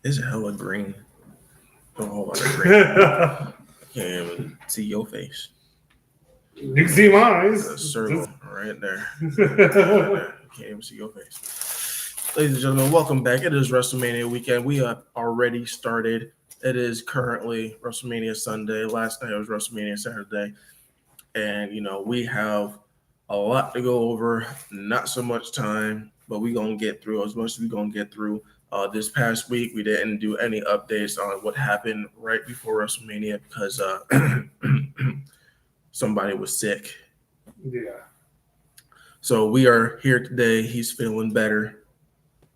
It's hella green. A whole lot of green. I can't even see your face. You can see my Got a eyes. circle right there. Right there. Can't even see your face. Ladies and gentlemen, welcome back. It is WrestleMania weekend. We have already started. It is currently WrestleMania Sunday. Last night it was WrestleMania Saturday. And, we have a lot to go over. Not so much time, but we're going to get through as much as we're going to get through. This past week, we didn't do any updates on what happened right before WrestleMania because somebody was sick. Yeah. So we are here today. He's feeling better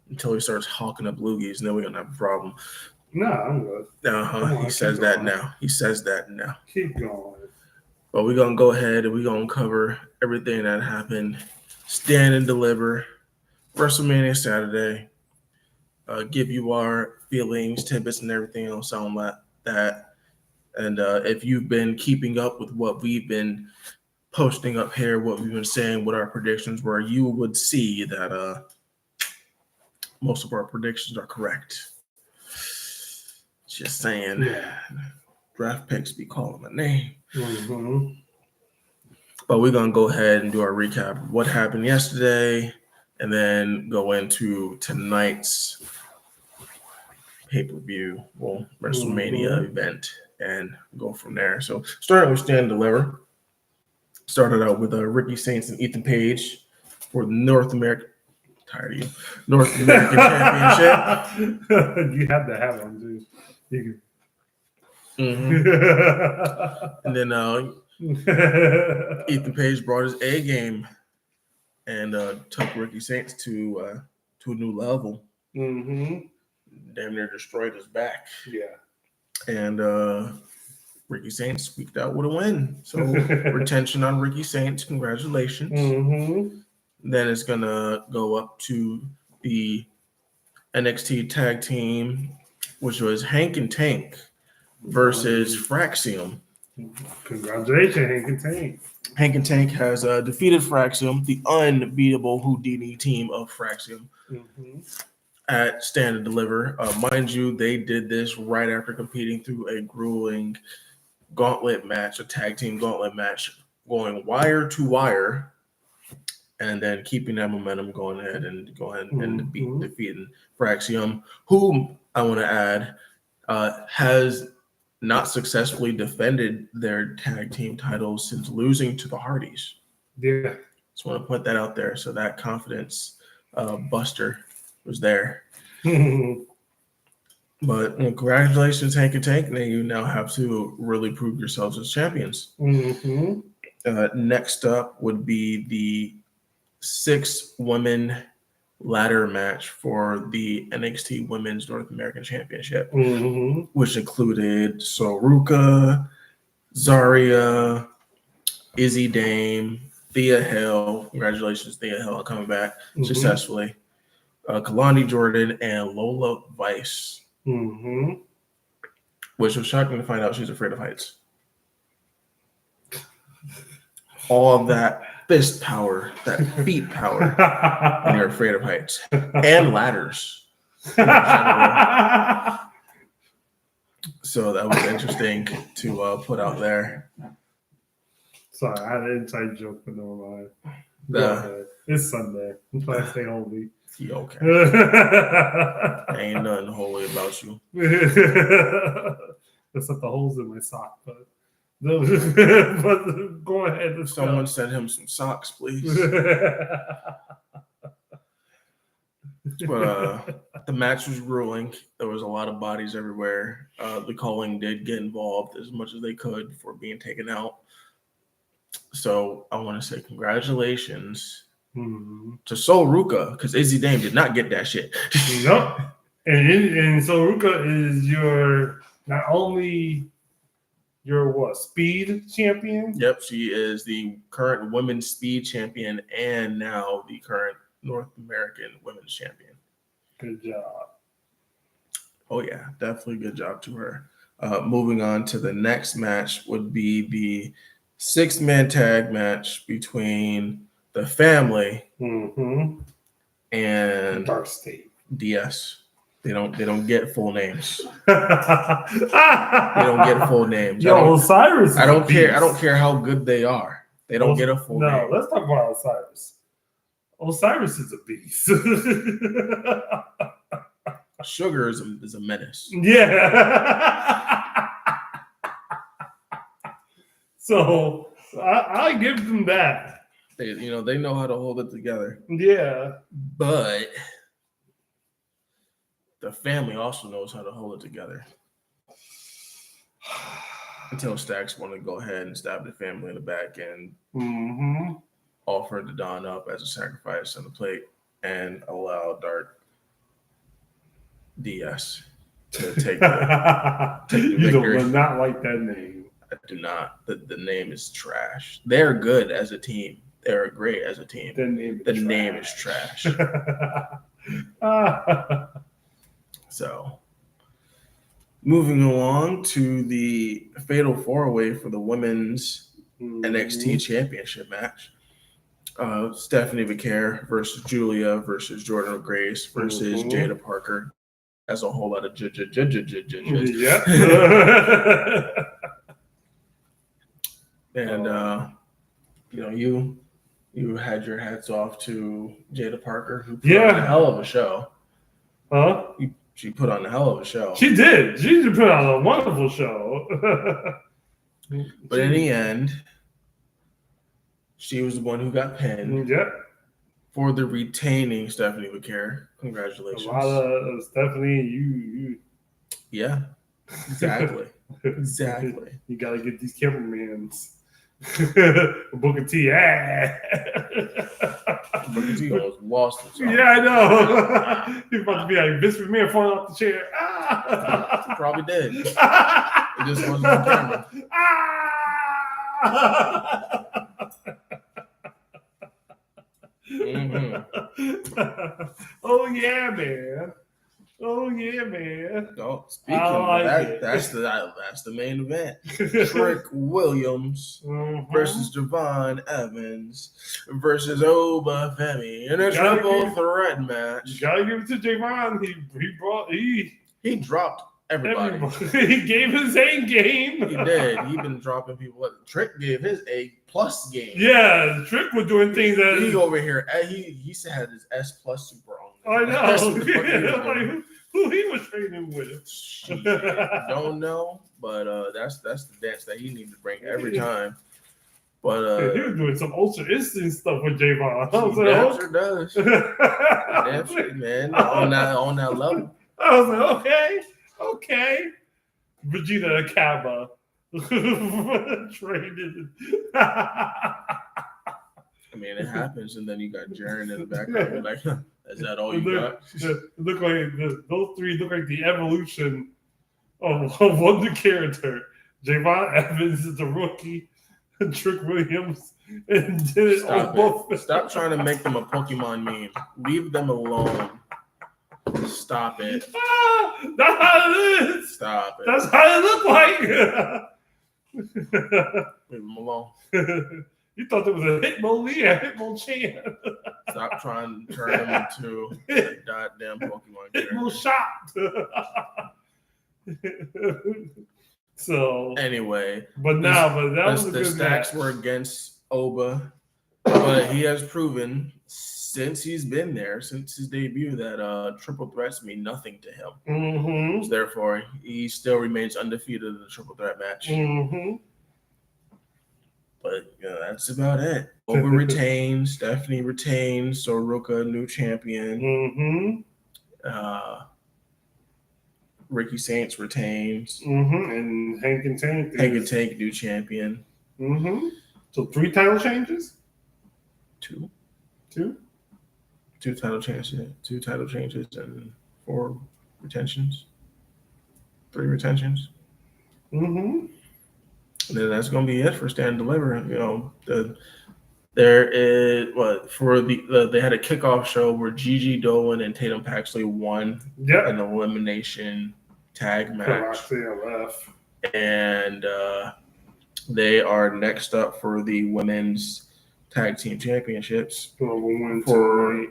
until he starts hawking up loogies, and then we're going to have a problem. No, I'm good. He says that now. He says that now. Keep going. But we're going to go ahead and we're going to cover everything that happened. Stand and deliver. WrestleMania Saturday. Give you our feelings, tidbits, and everything else on that. And if you've been keeping up with what we've been posting up here, what we've been saying, what our predictions were, you would see that most of our predictions are correct. Just saying. Yeah. Draft picks be calling my name. Mm-hmm. But we're going to go ahead and do our recap of what happened yesterday and then go into tonight's pay-per-view, WrestleMania event, and go from there. So starting with Stand and Deliver. Started out with Ricky Saints and Ethan Page for the North American Championship. You have to have one, dude. You Mm-hmm. And then Ethan Page brought his A game and took Ricky Saints to a new level. Mm-hmm. Damn near destroyed his back. Yeah. And Ricky Saints squeaked out with a win. So retention on Ricky Saints. Congratulations. Mm-hmm. Then it's going to go up to the NXT tag team, which was Hank and Tank versus Fraxium. Congratulations, Hank and Tank. Hank and Tank has defeated Fraxium, the unbeatable Houdini team of Fraxium, at Stand and Deliver. Mind you, they did this right after competing through a grueling gauntlet match, a tag team gauntlet match, going wire to wire, and then keeping that momentum going ahead and defeating Fraxium, whom I want to add has not successfully defended their tag team titles since losing to the Hardys. Yeah. Just want to put that out there. So that confidence buster was there. But congratulations, Hank and Tank. Now you now have to really prove yourselves as champions. Mm-hmm. Next up would be the 6-woman ladder match for the NXT Women's North American Championship, which included Soruka, Zarya, Izzy Dame, Thea Hill. Congratulations, Thea Hill, on coming back successfully. Kalani Jordan and Lola Vice. Which was shocking to find out she's afraid of heights. All of that fist power, that feet power, and you're afraid of heights and ladders. So that was interesting to put out there. Sorry, I had an inside joke, but never mind. Go ahead. It's Sunday. I'm trying to stay holy. You okay? Ain't nothing holy about you. Except the holes in my sock, but go ahead. Someone send him some socks, please. But the match was grueling. There was a lot of bodies everywhere. The calling did get involved as much as they could before being taken out. So I want to say congratulations to Sol Ruka, because Izzy Dame did not get that shit. Nope. And Sol Ruka is not only your speed champion? Yep, she is the current women's speed champion and now the current North American women's champion. Good job. Oh yeah, definitely good job to her. Moving on to the next match would be the 6-man tag match between the family and Dark State. DS. They don't get full names. They don't get full names. Yo, Osiris. I don't care. I don't care how good they are. They don't get a full name. No, let's talk about Osiris. Osiris is a beast. Sugar is a menace. Yeah. So I give them that. They know how to hold it together. Yeah. But the family also knows how to hold it together. Until Stacks want to go ahead and stab the family in the back and offer the Don up as a sacrifice on the plate and allow Dark DS to take the You victory. do not like that name. I do not. The name is trash. They're good as a team. They're great as a team. The name is trash. So, moving along to the Fatal 4-Way for the women's NXT Championship match. Stephanie Vicaire versus Julia versus Jordan Grace versus Jada Parker. That's a whole lot of Yeah. And you had your hats off to Jada Parker, who put on a hell of a show. Huh? She put on a hell of a show. She did. She did put on a wonderful show. But in the end, she was the one who got pinned. Yep. For the retaining Stephanie Vicaire. Congratulations. A lot of Stephanie, you. Yeah, exactly. Exactly. You got to get these cameramans. Booker T. Booker T almost lost it. Yeah, I know. He's about to be like Vince McMahon falling off the chair. He probably did. It just wasn't on camera. Oh yeah, man. Oh yeah, man. No, speaking of that, that's the main event. Trick Williams versus Javon Evans versus Oba Femi in a triple threat match. You gotta give it to Javon. He dropped everybody. He gave his A game. He did. He been dropping people. Trick gave his A+ game. Yeah, Trick was doing things that he over here. He had his S+ super on. I know. Who he was training with? Don't know, but that's the dance that he needs to bring every time. But he was doing some Ultra Instinct stuff with Javon. Damn sure does. Damn sure, man. On that level. I was like, okay. Vegeta Akaba traded. I mean, it happens, and then you got Jaren in the background. You're like, is that all you got? Those three look like the evolution of one character. Javon Evans is the rookie, Trick Williams, and then Stop trying to make them a Pokemon meme. Leave them alone. Stop it. That's how it is. Stop it. That's how it look like. Leave them alone. You thought there was a Hitmo Lee, a Hitmo Chan. Stop trying to turn them into a goddamn Pokemon character. Hitmo Shot. So anyway, the Stacks were against Oba, but he has proven since he's been there, since his debut, that triple threats mean nothing to him. So therefore, he still remains undefeated in the triple threat match. But that's about it. Oba retains, Stephanie retains, Soroka new champion. Ricky Saints retains. And Hank and Tank new champion. So 3 title changes? 2 2 title changes. 2 title changes and 4 retentions. 3 retentions. And then that's going to be it for Stand and Deliver. There is they had a kickoff show where Gigi Dolan and Tatum Paxley won an elimination tag match. And they are next up for the women's tag team championships. For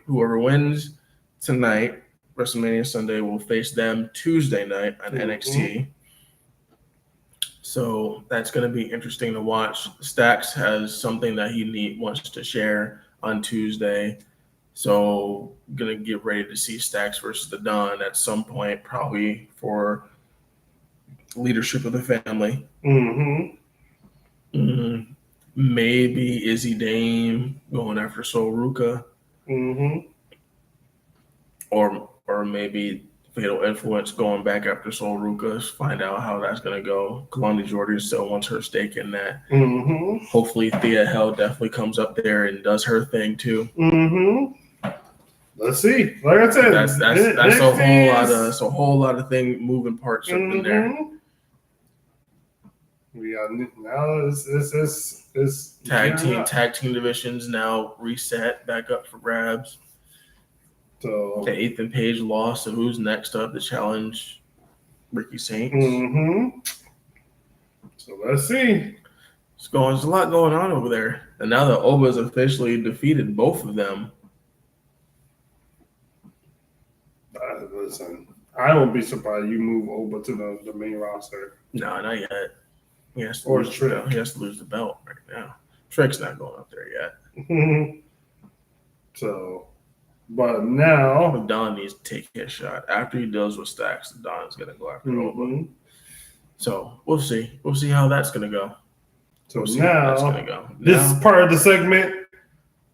whoever wins tonight, WrestleMania Sunday will face them Tuesday night on NXT. So that's going to be interesting to watch. Stacks has something that he wants to share on Tuesday. So going to get ready to see Stacks versus the Don at some point, probably for leadership of the family. Maybe Izzy Dame going after Sol Ruka. Or maybe Fatal Influence going back after Sol Ruka. Find out how that's going to go. Kalani Jordan still wants her stake in that. Hopefully Thea Hell definitely comes up there and does her thing too. Let's see. Like I said, that's a whole lot of moving parts up in there. We got now it's tag team divisions now reset back up for grabs. So the Ethan Page lost. So who's next up to challenge Ricky Saints? So let's see. There's a lot going on over there, and now the Oba's officially defeated both of them. Listen, I won't be surprised you move Oba to the main roster. No, not yet. He has to lose the belt right now. Trick's not going up there yet. So, but now Don needs to take his shot. After he deals with Stacks, Don's going to go after Oba. So we'll see. We'll see how that's going to go. So now, this part of the segment,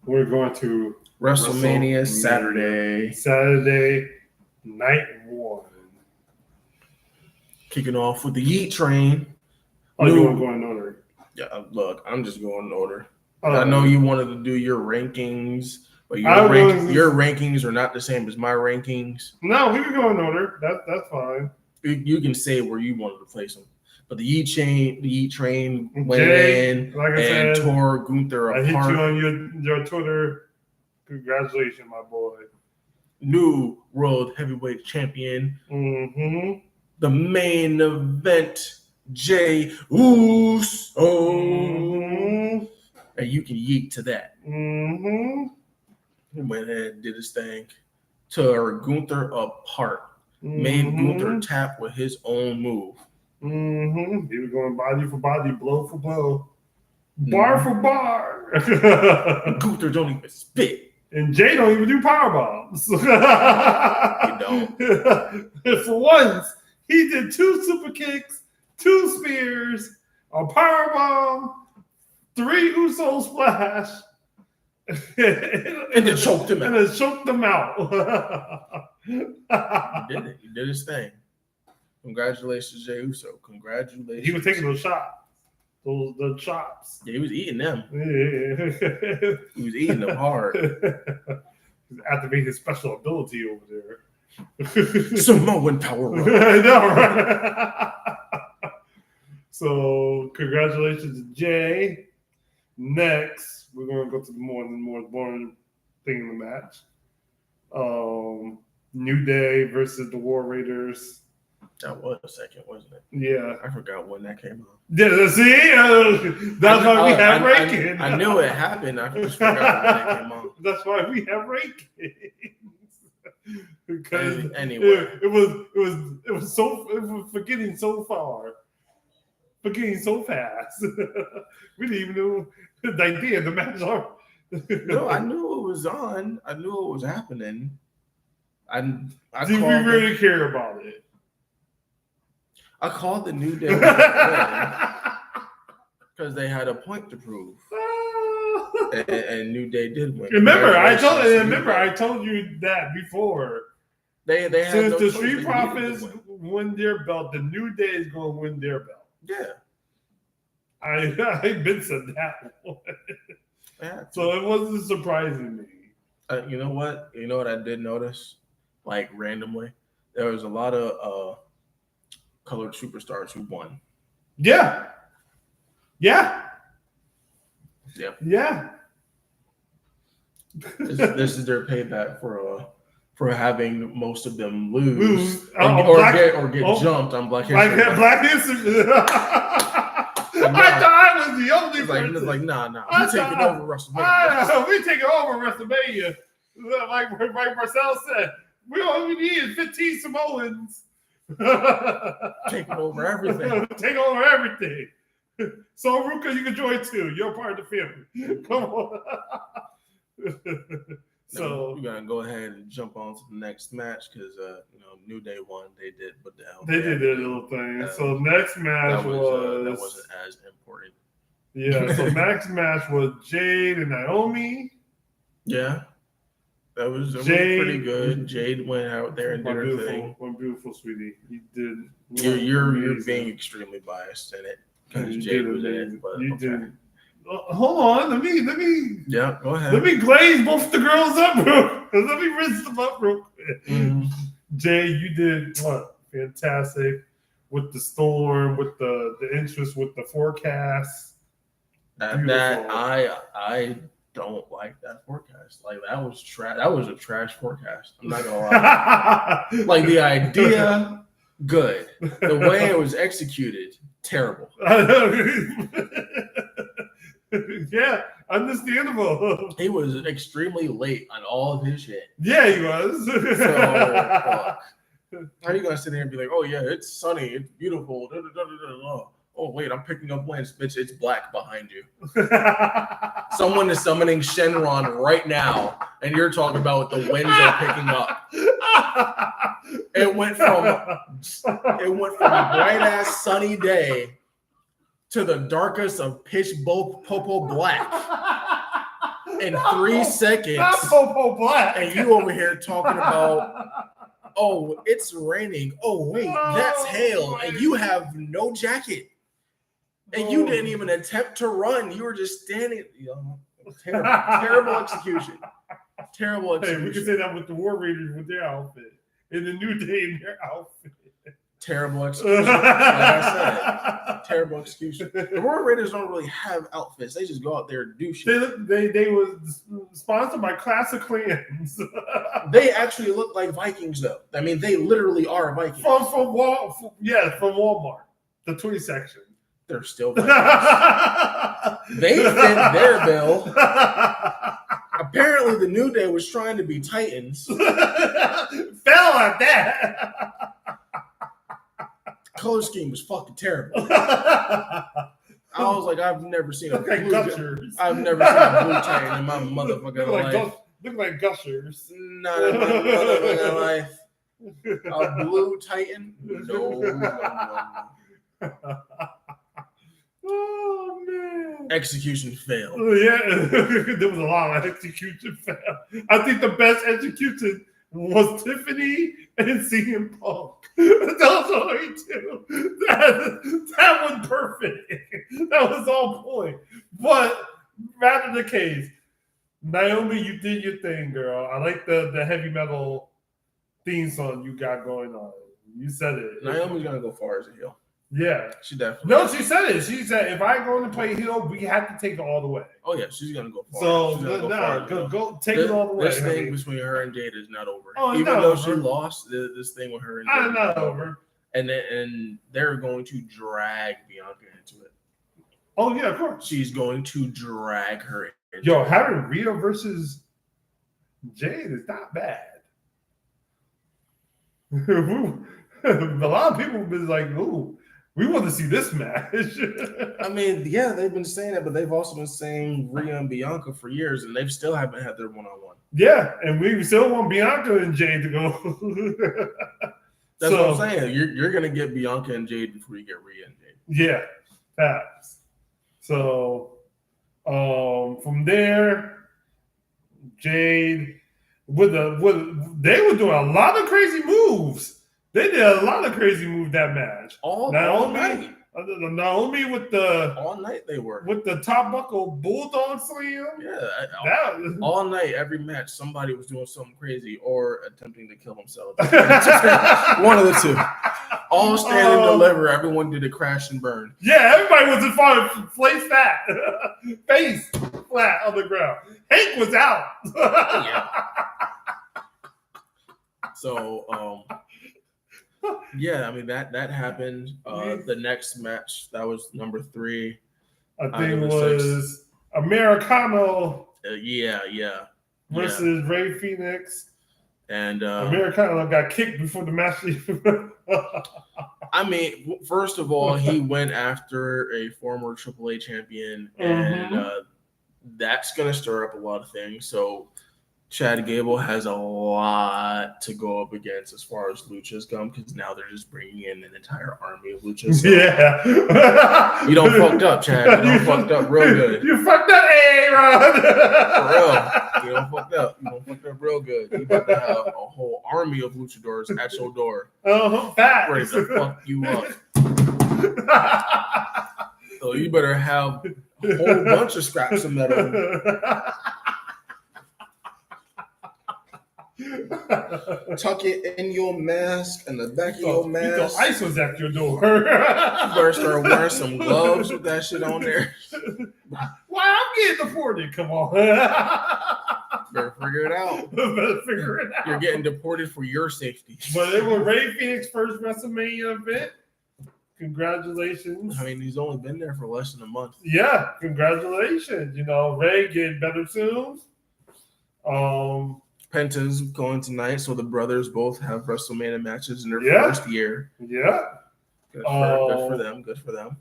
we're going to WrestleMania Saturday. Saturday night 1. Kicking off with the Yeet Train. Oh, you want to go in order? Yeah, look, I'm just going in order. I know you wanted to do your rankings, but your rankings are not the same as my rankings. No, we can go in order. That's fine. You can say where you wanted to place them. But the Yeet Train went in like I and said, tore Gunther apart. I hit you on your Twitter. Congratulations, my boy. New World Heavyweight Champion. The main event, Jey Uso. And you can yeet to that. He went ahead and did his thing. Tore Gunther apart. Made Gunther tap with his own move. He was going body for body, blow for blow, bar for bar. Gunther don't even spit. And Jay don't even do power bombs. He don't. For once, he did 2 super kicks, 2 spears, a power bomb, 3 Uso splash, and then choked him out. And then choked them out. He did it. He did his thing. Congratulations, Jey Uso. Congratulations. He was taking those shots. The chops. Yeah, he was eating them. Yeah. He was eating them hard. He's activating his special ability over there. Samoan power. I know, right? So, congratulations to Jay. Next, we're going to go to the more boring thing in the match. New Day versus the War Raiders. That was a second, wasn't it? Yeah. I forgot when that came out. Yeah, see? That's why we have rankings. I knew it happened. I just forgot when it came out. That's why we have rankings. Because anyway. it was forgetting so far. Forgetting so fast. We didn't even know the idea of the match. No, I knew it was on. I knew it was happening. Did we really care about it? I called the New Day because they had a point to prove, and New Day did win. Remember, I told you that before. They had since the Street Profits win their belt, the New Day is going to win their belt. Yeah, I been said that one. So it wasn't surprising me. You know what? You know what I did notice? Like randomly, there was a lot of colored superstars who won. Yeah. This is their payback for having most of them lose or get jumped on Black History Month. Black History. I thought I was the only person. It's like, nah. We taking over WrestleMania. We taking over WrestleMania. Like Marcel said, all we need is 15 Samoans. Taking over everything. Take over everything. So, Ruka, you can join too. You're part of the family. Come on. So we're gonna go ahead and jump on to the next match because New Day won. They did, but they did their little thing. So next match that wasn't as important. Yeah. So next match was Jade and Naomi. Yeah, that was pretty good. Jade went out there and did her thing. One beautiful sweetie. You did. You're being extremely biased in it because Jade was in it. But you did. Hold on, let me. Yeah, go ahead. Let me glaze both the girls up, bro. Let me rinse them up, real quick. Mm-hmm. Jay, you did what? Fantastic with the storm, with the interest, with the forecast. That I don't like that forecast. Like that was trash. That was a trash forecast. I'm not gonna lie. Like the idea, good. The way it was executed, terrible. Yeah, understandable. He was extremely late on all of his shit. Yeah, he was. So, how are you gonna sit there and be like, "Oh yeah, it's sunny, it's beautiful"? Da, da, da, da, da. Oh wait, I'm picking up winds, bitch. It's black behind you. Someone is summoning Shenron right now, and you're talking about what the winds are picking up. It went from a bright ass sunny day to the darkest of pitch popo black in 3 seconds. Not popo black. And you over here talking about, oh, it's raining. Oh, wait, that's hail. And you have no jacket. And you didn't even attempt to run. You were just standing. Terrible execution. Terrible execution. Hey, we can say that with the War Raiders with their outfit. And the New Day in their outfit. Terrible execution. Like I said, terrible execution. The War Raiders don't really have outfits. They just go out there and do shit. They were sponsored by Classic Clans. They actually look like Vikings, though. I mean, they literally are Vikings. From Walmart, the toy section. They're still Vikings. They fit their bill. Apparently, the New Day was trying to be Titans. Fell at that. Color scheme was fucking terrible. I was like, I've never seen a blue Titan in my motherfucking life. Look like gushers. Not in my motherfucking life. A blue Titan? No. Oh man! Execution failed. Yeah, there was a lot of execution fail. I think the best execution was Tiffany and CM Punk. Those are two. That was perfect. That was on point. But rather the case, Naomi, you did your thing, girl. I like the heavy metal theme song you got going on. You said it. Naomi's gonna go far as a heel. Yeah, she definitely. No, she said it. She said, "If I go to play heel, we have to take it all the way." Oh yeah, she's gonna go far. So go take it all the way. This thing between her and Jade is not over. Oh, even though she lost, this thing with her and Jade is not over. And they're going to drag Bianca into it. Oh yeah, of course. She's going to drag her. Yo, having Rhea versus Jade is not bad. A lot of people have been like, "Ooh, we want to see this match." I mean, yeah, they've been saying it, but they've also been saying Rhea and Bianca for years, and they still haven't had their one-on-one. Yeah, and we still want Bianca and Jade to go. That's what I'm saying. You're going to get Bianca and Jade before you get Rhea and Jade. Yeah, facts. So from there, Jade they were doing a lot of crazy moves. They did a lot of crazy moves that match. All night. Naomi with the all night they were with the top buckle bulldog slam. Yeah, all night, every match, somebody was doing something crazy or attempting to kill themselves. One of the two. All stand and deliver. Everyone did a crash and burn. Yeah, everybody was in front of face flat on the ground. Hank was out. Yeah. So, yeah, I mean that happened. The next match, that was number 3. I think it was Americano. Yeah. Versus Ray Phoenix. And Americano got kicked before the match. I mean, first of all, he went after a former AAA champion, and that's going to stir up a lot of things. So Chad Gable has a lot to go up against as far as luchas go, because now they're just bringing in an entire army of luchas. So yeah. You don't fucked up, Chad. You don't fucked up real good. You fucked up, Aaron. For real. You don't fucked up. You don't fucked up real good. You about to have a whole army of luchadors at your door. Fat. Ready to fuck you up. So you better have a whole bunch of scraps of metal. Tuck it in your mask and the back of your mask. You thought ice was at your door. You better start wearing some gloves with that shit on there. Why I'm getting deported? Come on. Better figure it out. Better figure it out. You're getting deported for your safety. But it was Ray Phoenix's first WrestleMania event. Congratulations. I mean, he's only been there for less than a month. Yeah, congratulations. You know, Ray getting better soon. Penta's going tonight, so the brothers both have WrestleMania matches in their first year. Yeah. Good for them. Good for them.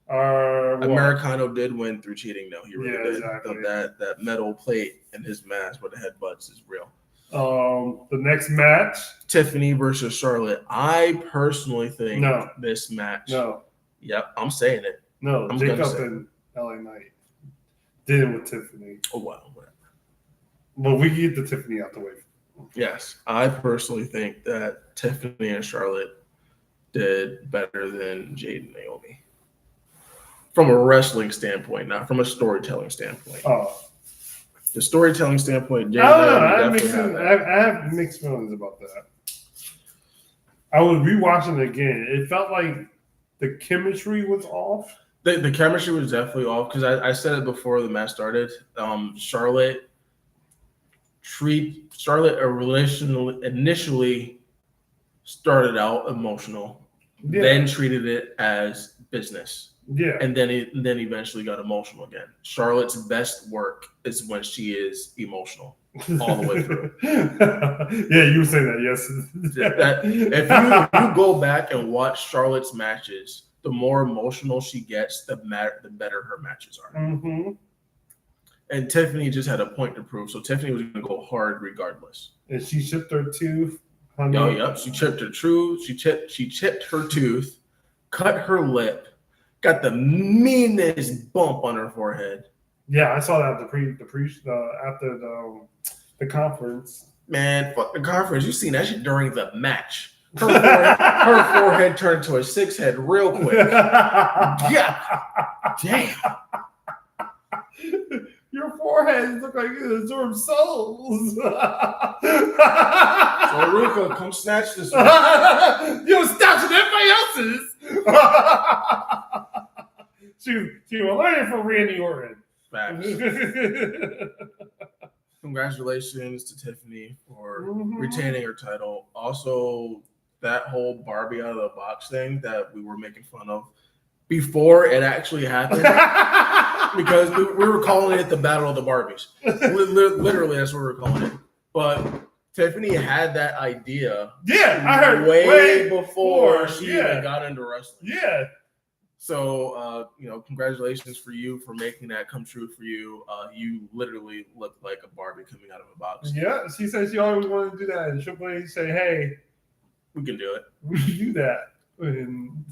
Americano did win through cheating, though. He really did. Exactly. That metal plate in his mask with the headbutts is real. The next match, Tiffany versus Charlotte. I personally think this match. No. Yep, I'm saying it. No, Jacob and LA Knight did it with Tiffany. Oh wow. But we can get the Tiffany out the way. Yes, I personally think that Tiffany and Charlotte did better than Jade and Naomi. From a wrestling standpoint, not from a storytelling standpoint. The storytelling standpoint, Jade I have mixed feelings about that. I was rewatching it again. It felt like the chemistry was off. The chemistry was definitely off because I said it before the match started. Charlotte initially started out emotional, then treated it as business. Yeah. And then eventually got emotional again. Charlotte's best work is when she is emotional all the way through. Yeah, you were saying that, yes. If you go back and watch Charlotte's matches, the more emotional she gets, the better her matches are. Mm-hmm. And Tiffany just had a point to prove, so Tiffany was going to go hard regardless. And she chipped her tooth. Yep. She chipped her tooth. She chipped her tooth, cut her lip, got the meanest bump on her forehead. Yeah, I saw that after the conference. Man, fuck the conference. You seen that shit during the match. Her forehead turned to a 6 head real quick. Yeah. Damn. Your forehead look like it absorbs souls. So Ruka, come snatch this one. You're snatching everybody else's. She was learning from Randy Orton. Facts. Congratulations to Tiffany for retaining her title. Also, that whole Barbie out of the box thing that we were making fun of before it actually happened. Because we were calling it the Battle of the Barbies. Literally, that's what we were calling it. But Tiffany had that idea. Yeah, I heard way before she even got into wrestling. Yeah. So, congratulations for you for making that come true for you. You literally look like a Barbie coming out of a box. Yeah, she said she always wanted to do that. And Triple H say, hey, we can do it. We can do that. And,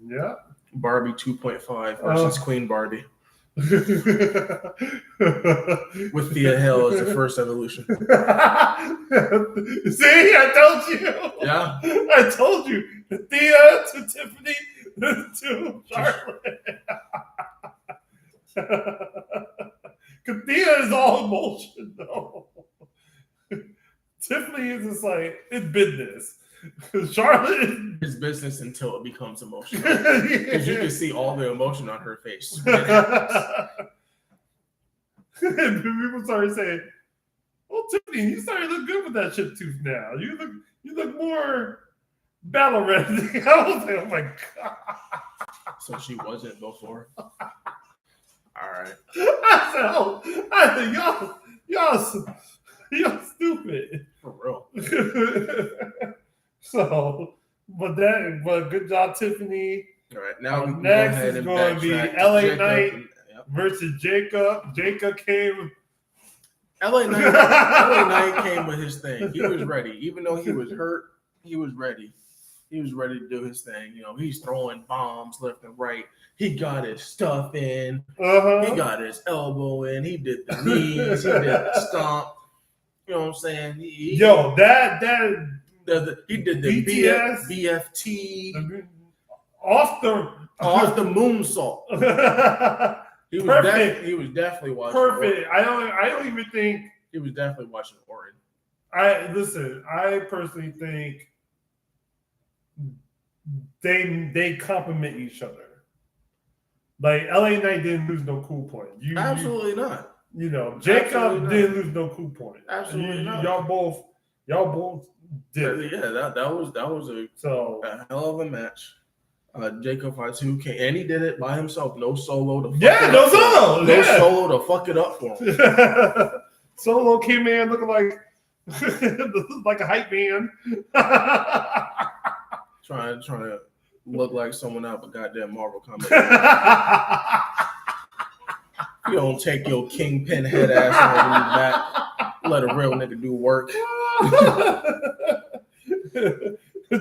yeah. Barbie 2.5 versus Queen Barbie. With Thea Hill as the first evolution. See, I told you. Yeah. I told you. Thea to Tiffany to Charlotte. Because Thea is all emotion, though. Tiffany is just like, it's business. Charlotte is business until it becomes emotional. Because you can see all the emotion on her face. And people started saying, "Oh, Tiffany, you started to look good with that chip tooth now. You look more battle ready." I was like, "Oh my god!" So she wasn't before. All right. I said, "Y'all." You're stupid. For real. So, but good job, Tiffany. All right, now we can next go ahead is and going to be backtrack to LA Jacob Knight and- yep. versus Jacob. Jacob came. LA Knight came with his thing. He was ready, even though he was hurt. He was ready. He was ready to do his thing. You know, he's throwing bombs left and right. He got his stuff in. He got his elbow in. He did the knees. He did the stomp. You know what I'm saying? He did the BTS, BFT off the moonsault. He was definitely watching. Perfect. I don't even think he was definitely watching Orton. I personally think they complement each other. Like LA Knight didn't lose no cool point. Absolutely not. You know, Jacob didn't lose no cool point. Absolutely not. Y'all both did. Yeah, that was a hell of a match. Jacob Fatu came and he did it by himself. No solo to solo to fuck it up for him. Solo came in looking like like a hype man. trying to look like someone out of a goddamn Marvel comic. You don't take your kingpin head ass on your back. Let a real nigga do work.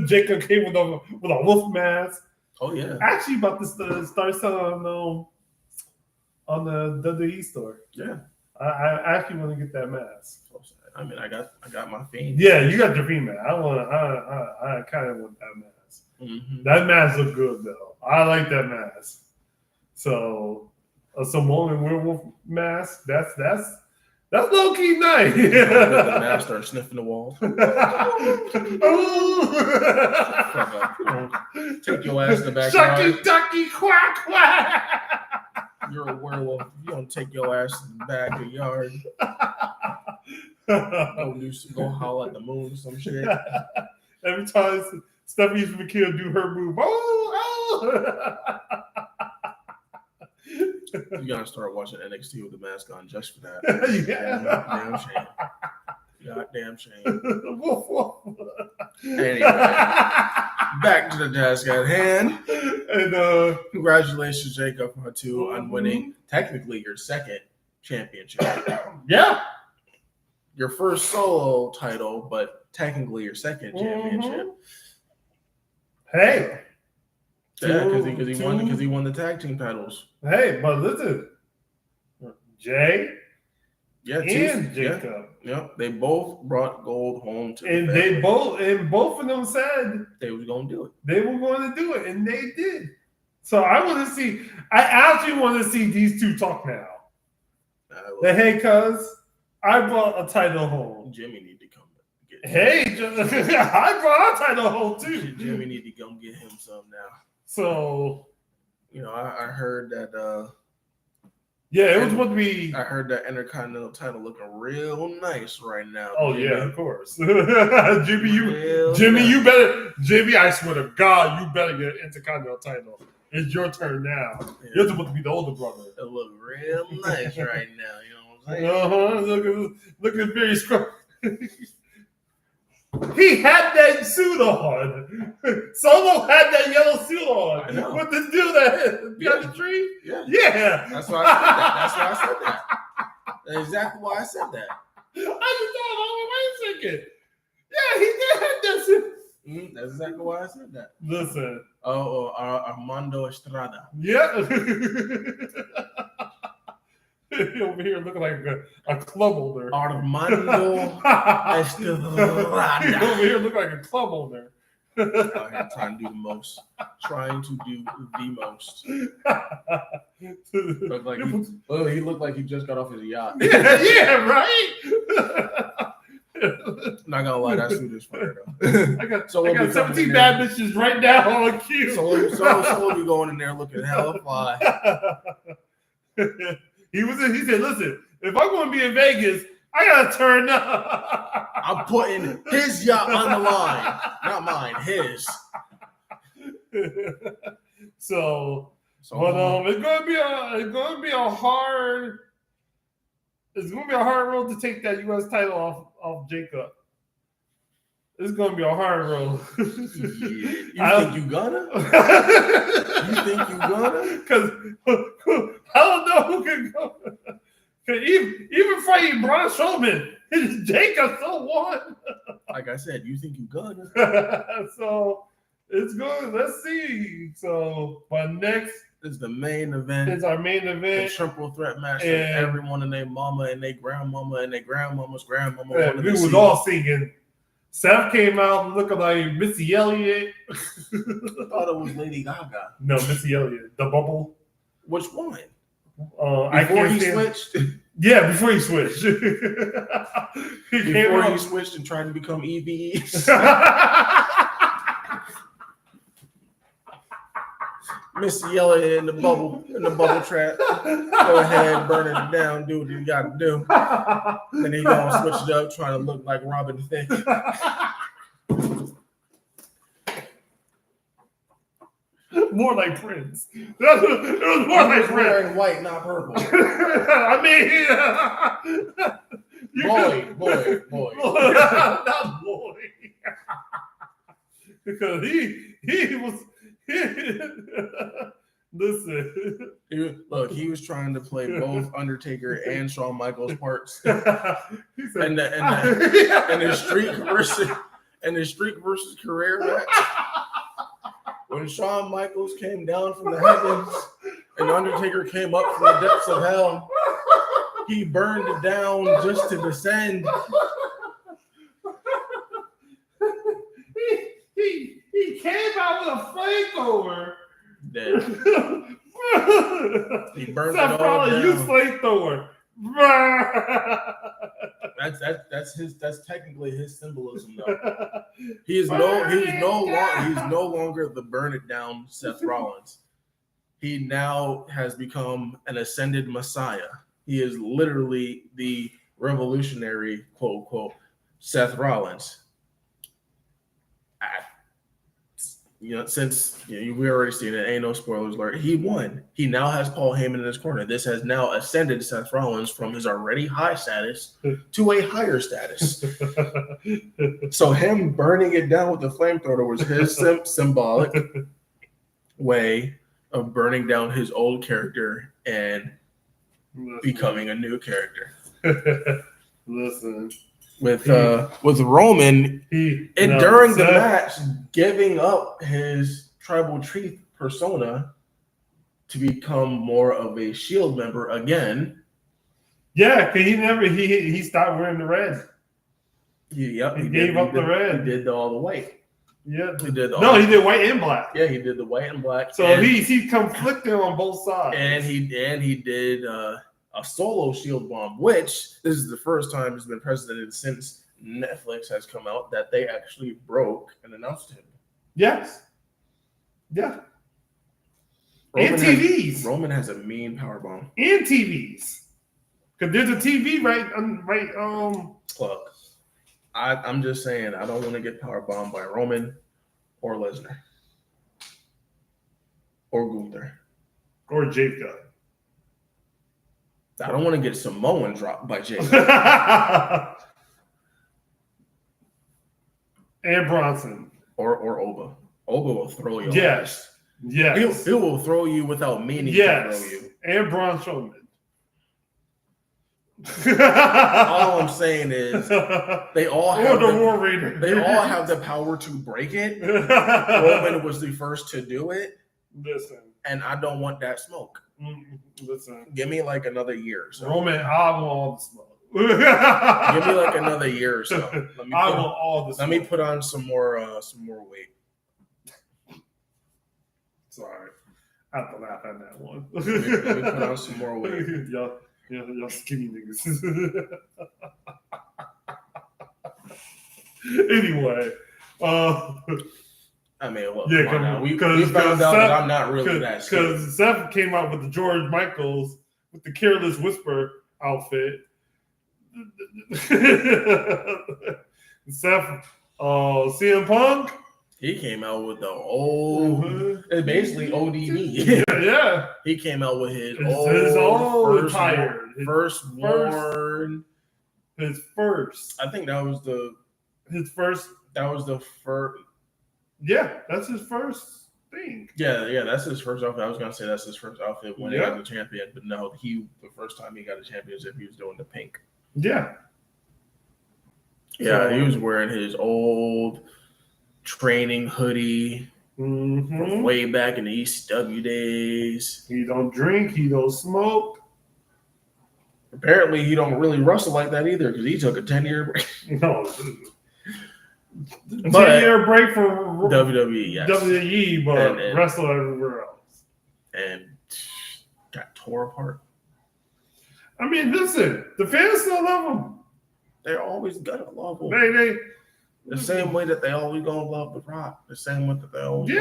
Jacob came with a wolf mask. Oh yeah. Actually, about to start selling on the WWE store. Yeah. I actually want to get that mask. I mean, I got my Fiend. Yeah, you got your Fiend mask. I kind of want that mask. Mm-hmm. That mask look good though. I like that mask. So a Samoan werewolf mask. That's low key nice. The mask start sniffing the wall. Take your ass to the backyard. Shucky ducky quack quack. You're a werewolf. You don't take your ass to the backyard. Go howl at the moon or some shit. Every time Stephanie McKill do her move, You gotta start watching NXT with the mask on just for that. Yeah. Damn shame. Goddamn shame. Anyway, back to the task at hand. And congratulations, Jacob Fatu, on winning technically your second championship. Yeah. Your first solo title, but technically your second championship. Hey. Yeah, because he won the tag team titles. Hey, but listen, Jay and Jacob. Yeah, they both brought gold home to and they both of them said they was gonna do it. They were going to do it, and they did. So I actually want to see these two talk now. Hey, cuz I brought a title home. Jimmy need to come get I brought a title home too. Jimmy need to come get him some now. So, you know, I heard that. It was supposed to be. I heard that Intercontinental title looking real nice right now. Oh Jimmy. Yeah, of course, Jimmy. You better, Jimmy. I swear to God, you better get an Intercontinental title. It's your turn now. Yeah. You're supposed to be the older brother. It look real nice right now. You know what I'm saying? Looking very scruffy. He had that suit on. Solo had that yellow suit on. I know. With the dude that behind the tree? Yeah. That's why I said that. That's exactly why I said that. I just thought, wait a second. Yeah, he did have that suit. That's exactly why I said that. Listen. Armando Estrada. Yeah. Over here looking like a club owner. Armando Estrada. Over here looking like a club owner. Trying to do the most. He looked like he just got off his yacht. Yeah, right? Not gonna lie, that suit is fire though. I got 17 bad bitches right now on cue. So be going in there looking hella fly. He said, listen, if I'm going to be in Vegas, I got to turn up. I'm putting his yacht on the line. Not mine, his. So but it's going to be a hard It's going to be a hard road to take that U.S. title off Jacob. It's going to be a hard road. You think you gonna? You think you gonna? Because I don't know who can go. Because even fighting Braun Strowman, Jacob still won. Like I said, you think you gonna? So it's good. Let's see. So, but next is the main event. It's our main event. The triple threat match that everyone and their mama and their grandmama and their grandmama's grandmama wanted we to was see. all singing. Seth came out looking like Missy Elliott. I thought it was Lady Gaga. No, Missy Elliott. The Bubble. Which one? Before he switched? Yeah, before he switched. Before he switched and tried to become EVE. Missy Elliott in the bubble trap. Go ahead, burn it down, do what you gotta do. Then he gonna switch it up, trying to look like Robin Thicke. More like Prince. It was more like Prince. Wearing white, not purple. I mean, boy. Not boy. Because he was. Listen. He was trying to play both Undertaker and Shawn Michaels parts. He said, and the Streak versus Career match. When Shawn Michaels came down from the heavens and Undertaker came up from the depths of hell, he burned it down just to descend. He came out with a flamethrower. Dead. He burned Seth it all down. Use flamethrower. That's technically his symbolism though. He's no longer the burn it down Seth Rollins. He now has become an ascended Messiah. He is literally the revolutionary quote unquote Seth Rollins. Since we already seen it, ain't no spoilers alert. He won. He now has Paul Heyman in his corner. This has now ascended Seth Rollins from his already high status to a higher status. So him burning it down with the flamethrower was his symbolic way of burning down his old character and becoming a new character. Listen. With Roman during the match giving up his tribal chief persona to become more of a Shield member again. Yeah, because he stopped wearing the red. He gave up the red. He did all the white. Yeah, he did. He did white and black. Yeah, he did the white and black. So he's conflicted on both sides. And he did a solo Shield bomb, which this is the first time it's been presented since Netflix has come out that they actually broke and announced him. Yes. Yeah. TVs. Roman has a mean power bomb. And TVs. Because there's a TV right. Look, I'm just saying I don't want to get power bombed by Roman or Lesnar or Gunther or Jacob. I don't want to get Samoan dropped by Jacob. And Bronson. Or Oba. Oba will throw you. Yes. Yes. He will throw you without meaning to throw you. And Braun Strowman. All I'm saying is they all have the War Raider. They all have the power to break it. Roman was the first to do it. Listen. And I don't want that smoke. Listen. Give me like another year or so. Roman, I want all the smoke. Give me like another year or so. I want all the smoke. Let me put on some more weight. Sorry. I have to laugh at that one. Let me put on some more weight. Y'all skinny niggas. Anyway. I mean, look, yeah, we found out that I'm not really that skinny. Because Seth came out with the George Michaels with the Careless Whisper outfit. Seth, CM Punk. He came out with the old It's basically ODB. Yeah. He came out with his His old tire. First worn. His first. I think that was the first. That was the first. Yeah, that's his first thing. Yeah, that's his first outfit. I was gonna say that's his first outfit when he got the champion, but no, the first time he got a championship, he was doing the pink. Yeah. Yeah, he was wearing his old training hoodie from way back in the ECW days. He don't drink. He don't smoke. Apparently, he don't really wrestle like that either because he took a 10-year break. No. 10-year break for WWE, yes. WWE, but wrestle everywhere else. And got tore apart. I mean, listen, the fans still love him. They're always gonna love him. The same way that they always gonna love The Rock. The same way that they always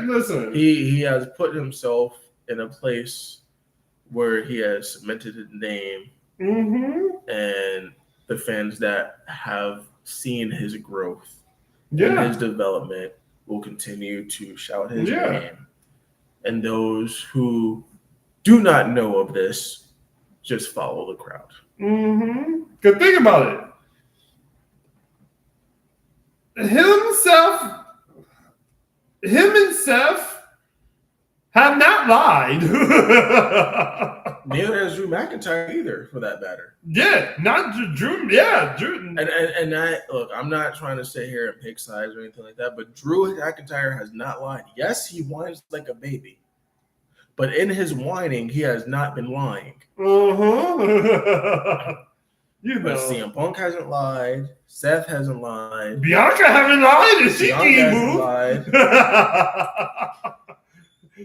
listen. He has put himself in a place where he has cemented his name, and the fans that have seen his growth and his development will continue to shout his name. And those who do not know of this just follow the crowd. Good thing about it. Him and Seth have not lied. Neither has Drew McIntyre either, for that matter. Yeah, not Drew. Yeah, Drew. And look, I'm not trying to sit here and pick sides or anything like that, but Drew McIntyre has not lied. Yes, he whines like a baby, but in his whining, he has not been lying. But CM Punk hasn't lied. Seth hasn't lied. Bianca hasn't lied. And she hasn't lied.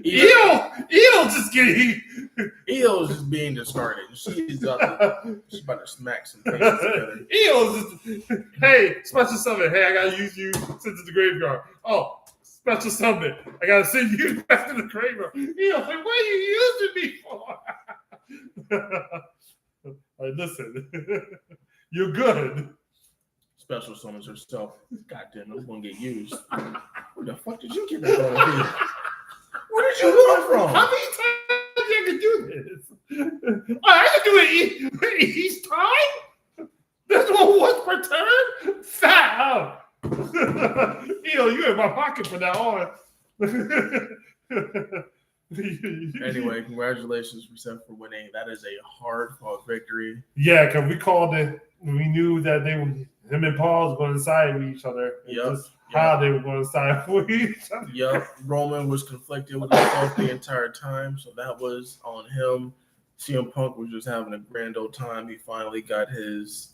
Io's just getting. Io's just being discarded. She's about to smack some things together. Io's just, hey, special summon. Hey, I gotta use you since it's the graveyard. Oh, special summon. I gotta send you back to the graveyard. Io's like, what are you using me for? Like, listen, you're good. Special summons herself. Goddamn, I'm gonna get used. Where the fuck did you get that from here? Where did you come from? How many times I can do this? I can do it each time? There's one per turn? Fat out. You in my pocket from now on. Anyway, congratulations for Seth for winning. That is a hard-fought victory. Yeah, because we called it. We knew that him and Paul was going to side with each other. How they were going to side with each other. Yep. Roman was conflicted with himself the entire time, so that was on him. CM Punk was just having a grand old time. He finally got his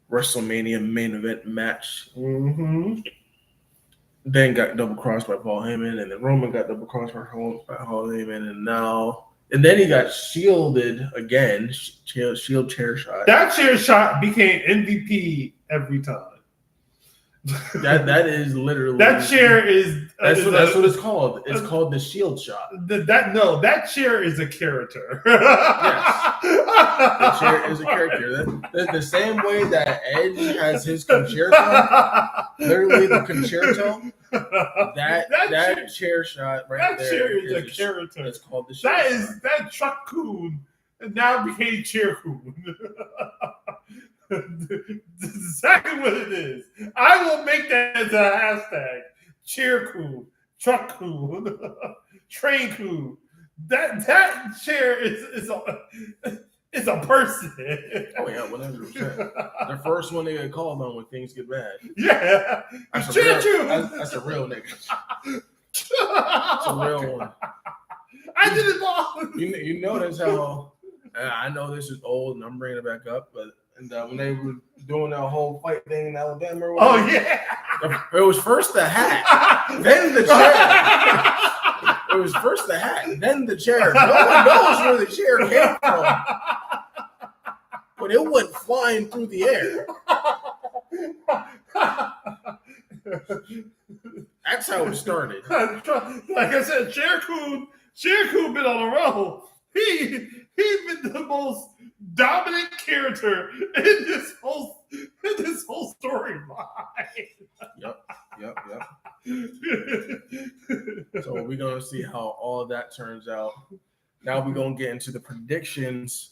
WrestleMania main event match. Then got double crossed by Paul Heyman, and then Roman got double crossed by Paul Heyman, and then he got shielded again, shield chair shot. That chair shot became MVP every time. That is literally that chair is that's what it's called. It's called the shield shot. That chair is a character. Yes, the chair is a character. The same way that Edge has his concerto, literally the concerto. That chair shot right there. That chair is a character. It's called the shield shot. That Truck Coon now became Chair Coon. That's exactly what it is. I will make that as a hashtag. Chair Coon, Truck Coon, Train Coon. That chair is a person. Oh yeah, 100%. The first one they get called on when things get bad. Yeah, that's a real nigga. It's a real one. I did it all. You notice how I know this is old and I'm bringing it back up, but when they were doing that whole fight thing in Alabama, or whatever, it was first the hat, then the chair. It was first the hat, then the chair. No one knows where the chair came from, but it went flying through the air. That's how it started. Like I said, Chair Coon been on a roll. He's been the most dominant character in this whole this whole storyline. Yep. So we're gonna see how all of that turns out. Now we're gonna get into the predictions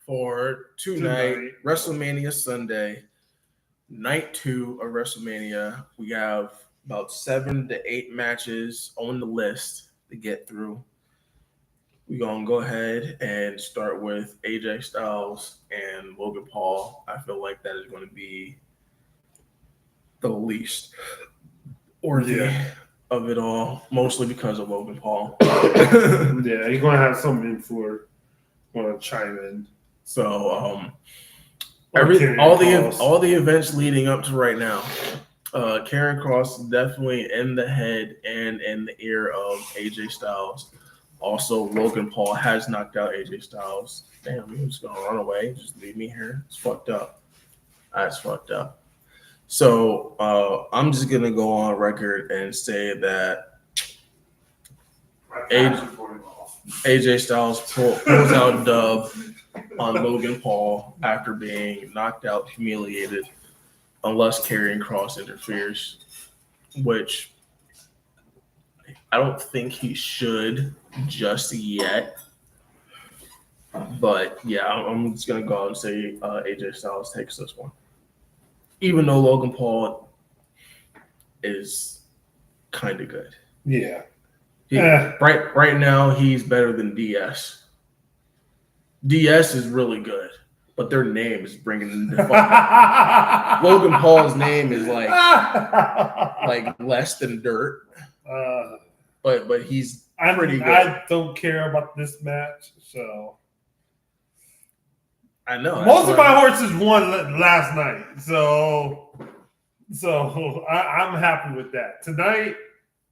for tonight. WrestleMania Sunday, night 2 of WrestleMania. We have about 7 to 8 matches on the list to get through. We're going to go ahead and start with AJ Styles and Logan Paul. I feel like that is going to be the least worthy of it all, mostly because of Logan Paul. Yeah, he's going to have something for going to chime in. So, all the events leading up to right now, Karen Cross is definitely in the head and in the ear of AJ Styles. Also, Logan Paul has knocked out AJ Styles. Damn, he was gonna run away. Just leave me here. It's fucked up. That's fucked up. So I'm just gonna go on record and say that AJ Styles pulls out a dub on Logan Paul after being knocked out, humiliated, unless Karrion Kross interferes, which I don't think he should just yet. But yeah, I'm just gonna go out and say AJ Styles takes this one, even though Logan Paul is kind of good. Yeah. Right now, he's better than DS. DS is really good, but their name is bringing the Logan Paul's name is like less than dirt. But he's pretty good. I don't care about this match, so I know most of my horses won last night, so I'm happy with that. Tonight,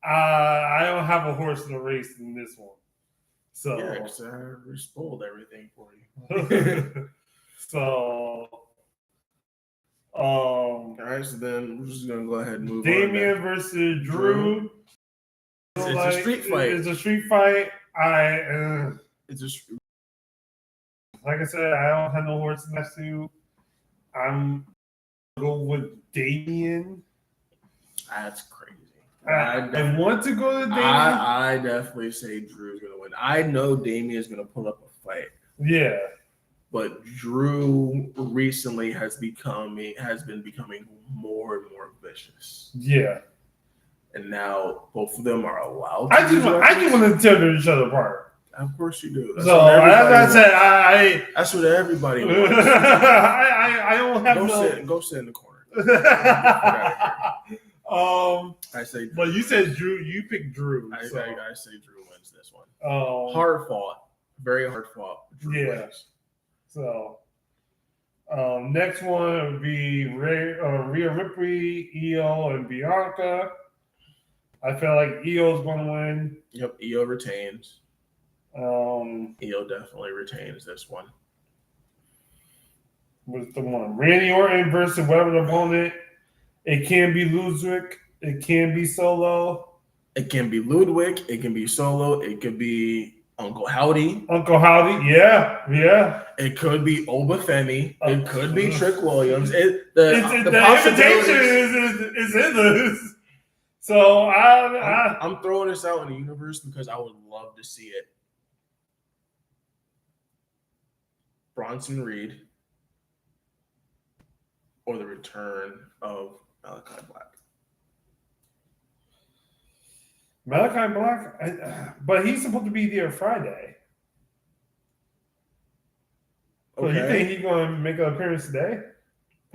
I don't have a horse in the race in this one. So yeah, because we spoiled everything for you. So, all right. So then we're just gonna go ahead and move Damian versus Drew. It's a street fight. It's a street fight. Like I said, I don't have no horse in that suit. I'm gonna go with Damian. That's crazy. I want to go to Damian. I definitely say Drew's gonna win. I know Damian is gonna pull up a fight. Yeah. But Drew recently has been becoming more and more vicious. Yeah. And now both of them are allowed. I just want to tear each other apart. Of course you do. That's so as I said, that's what everybody wants. I don't have go sit in the corner. I say, but you said Drew. You picked Drew. I say Drew wins this one. Hard fought, very hard fought. Drew wins. So, next one would be Rhea Ripley, Io, and Bianca. I feel like Io's going to win. Yep, Io retains. Io definitely retains this one. What's the one? Randy Orton versus whatever the opponent. It can be Ludwig. It can be Solo. It can be Ludwig. It can be Solo. It could be Uncle Howdy. Yeah. It could be Obafemi. It could be Trick Williams. The invitation is in this. So I'm throwing this out in the universe because I would love to see it. Bronson Reed or the return of Malachi Black, but he's supposed to be there Friday. So you think he's going to make an appearance today?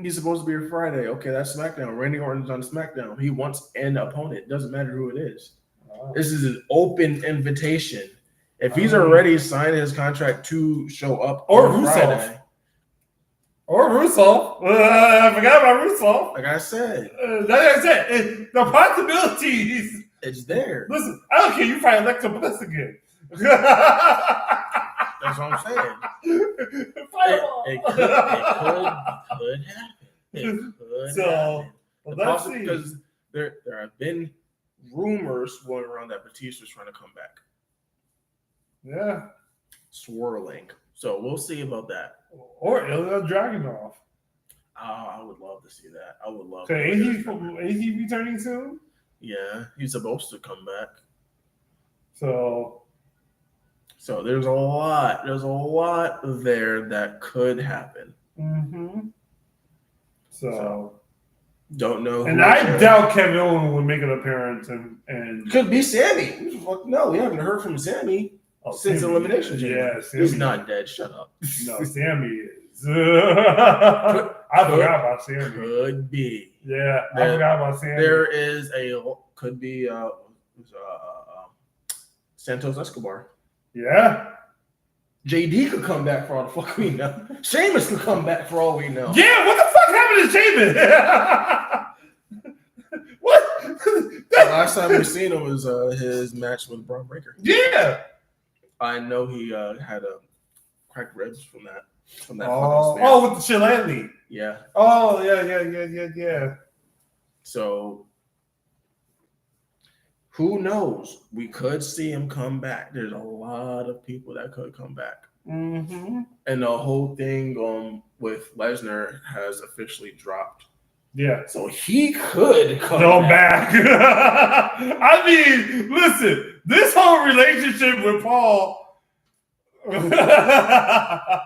He's supposed to be here Friday. Okay, that's SmackDown. Randy Orton's on SmackDown. He wants an opponent. Doesn't matter who it is. Oh. This is an open invitation. If he's already signed his contract to show up or Rusev. Friday, or Rusev. I forgot about Rusev. Like I said. The possibilities. It's there. Listen, I don't care. You fight Alexa Bliss again. That's what I'm saying. It could happen. It could happen. Well, let's see. Because there have been rumors going around that Batista's trying to come back. Yeah. Swirling. So we'll see about that. Or Ilya Dragunov. I would love to see that. I would love. Okay, ain't he returning soon? Yeah, he's supposed to come back. So there's a lot. There's a lot there that could happen. Mm-hmm. So don't know. And I doubt Kevin Owens would make an appearance. And could be Sammy. No, we haven't heard from Sammy since Sammy, Elimination Chamber. Yeah, Sammy. He's not dead. Shut up. No, Sammy is. I forgot about Sammy. Could be. Yeah, I forgot about Sammy. There is could be Santos Escobar. Yeah. JD could come back for all the fuck we know. Sheamus could come back for all we know. Yeah, what the fuck happened to Sheamus? What? The last time we seen him was his match with Braun Breaker. Yeah. I know he had a cracked ribs from that. With the Shillelagh. Yeah. Oh, yeah. So who knows? We could see him come back. There's a lot of people that could come back. Mm-hmm. And the whole thing with Lesnar has officially dropped. Yeah. So he could come back. I mean, listen, this whole relationship with Paul.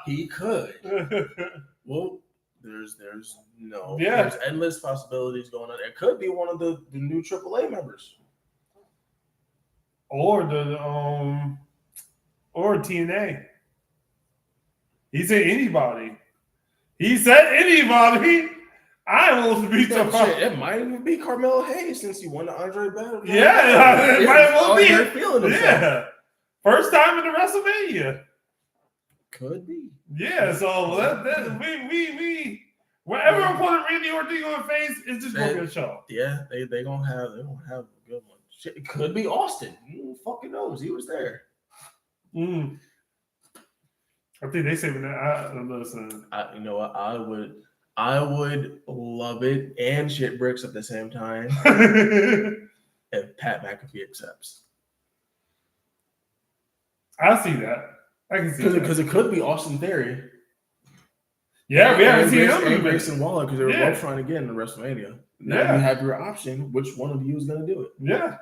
He could. Well, there's endless possibilities going on. It could be one of the new AAA members. Or or TNA. He said anybody. I will be shit. It might even be Carmelo Hayes since he won the Andre Battle. Yeah, it might as well be. Feeling himself. Yeah, first time in the WrestleMania. Could be. Yeah, so we whatever opponent Randy Orton gonna face is just gonna be a show. Yeah, they gonna have a good one. Shit, it could be Austin. Who fucking knows? He was there. I think they saving that. Listen. You know what? I would love it and shit bricks at the same time if Pat McAfee accepts. I see that. I can see that because it could be Austin Theory. Yeah, we haven't seen him. And Grayson Waller because they were both trying to get into WrestleMania. Now you have your option. Which one of you is going to do it? Yeah.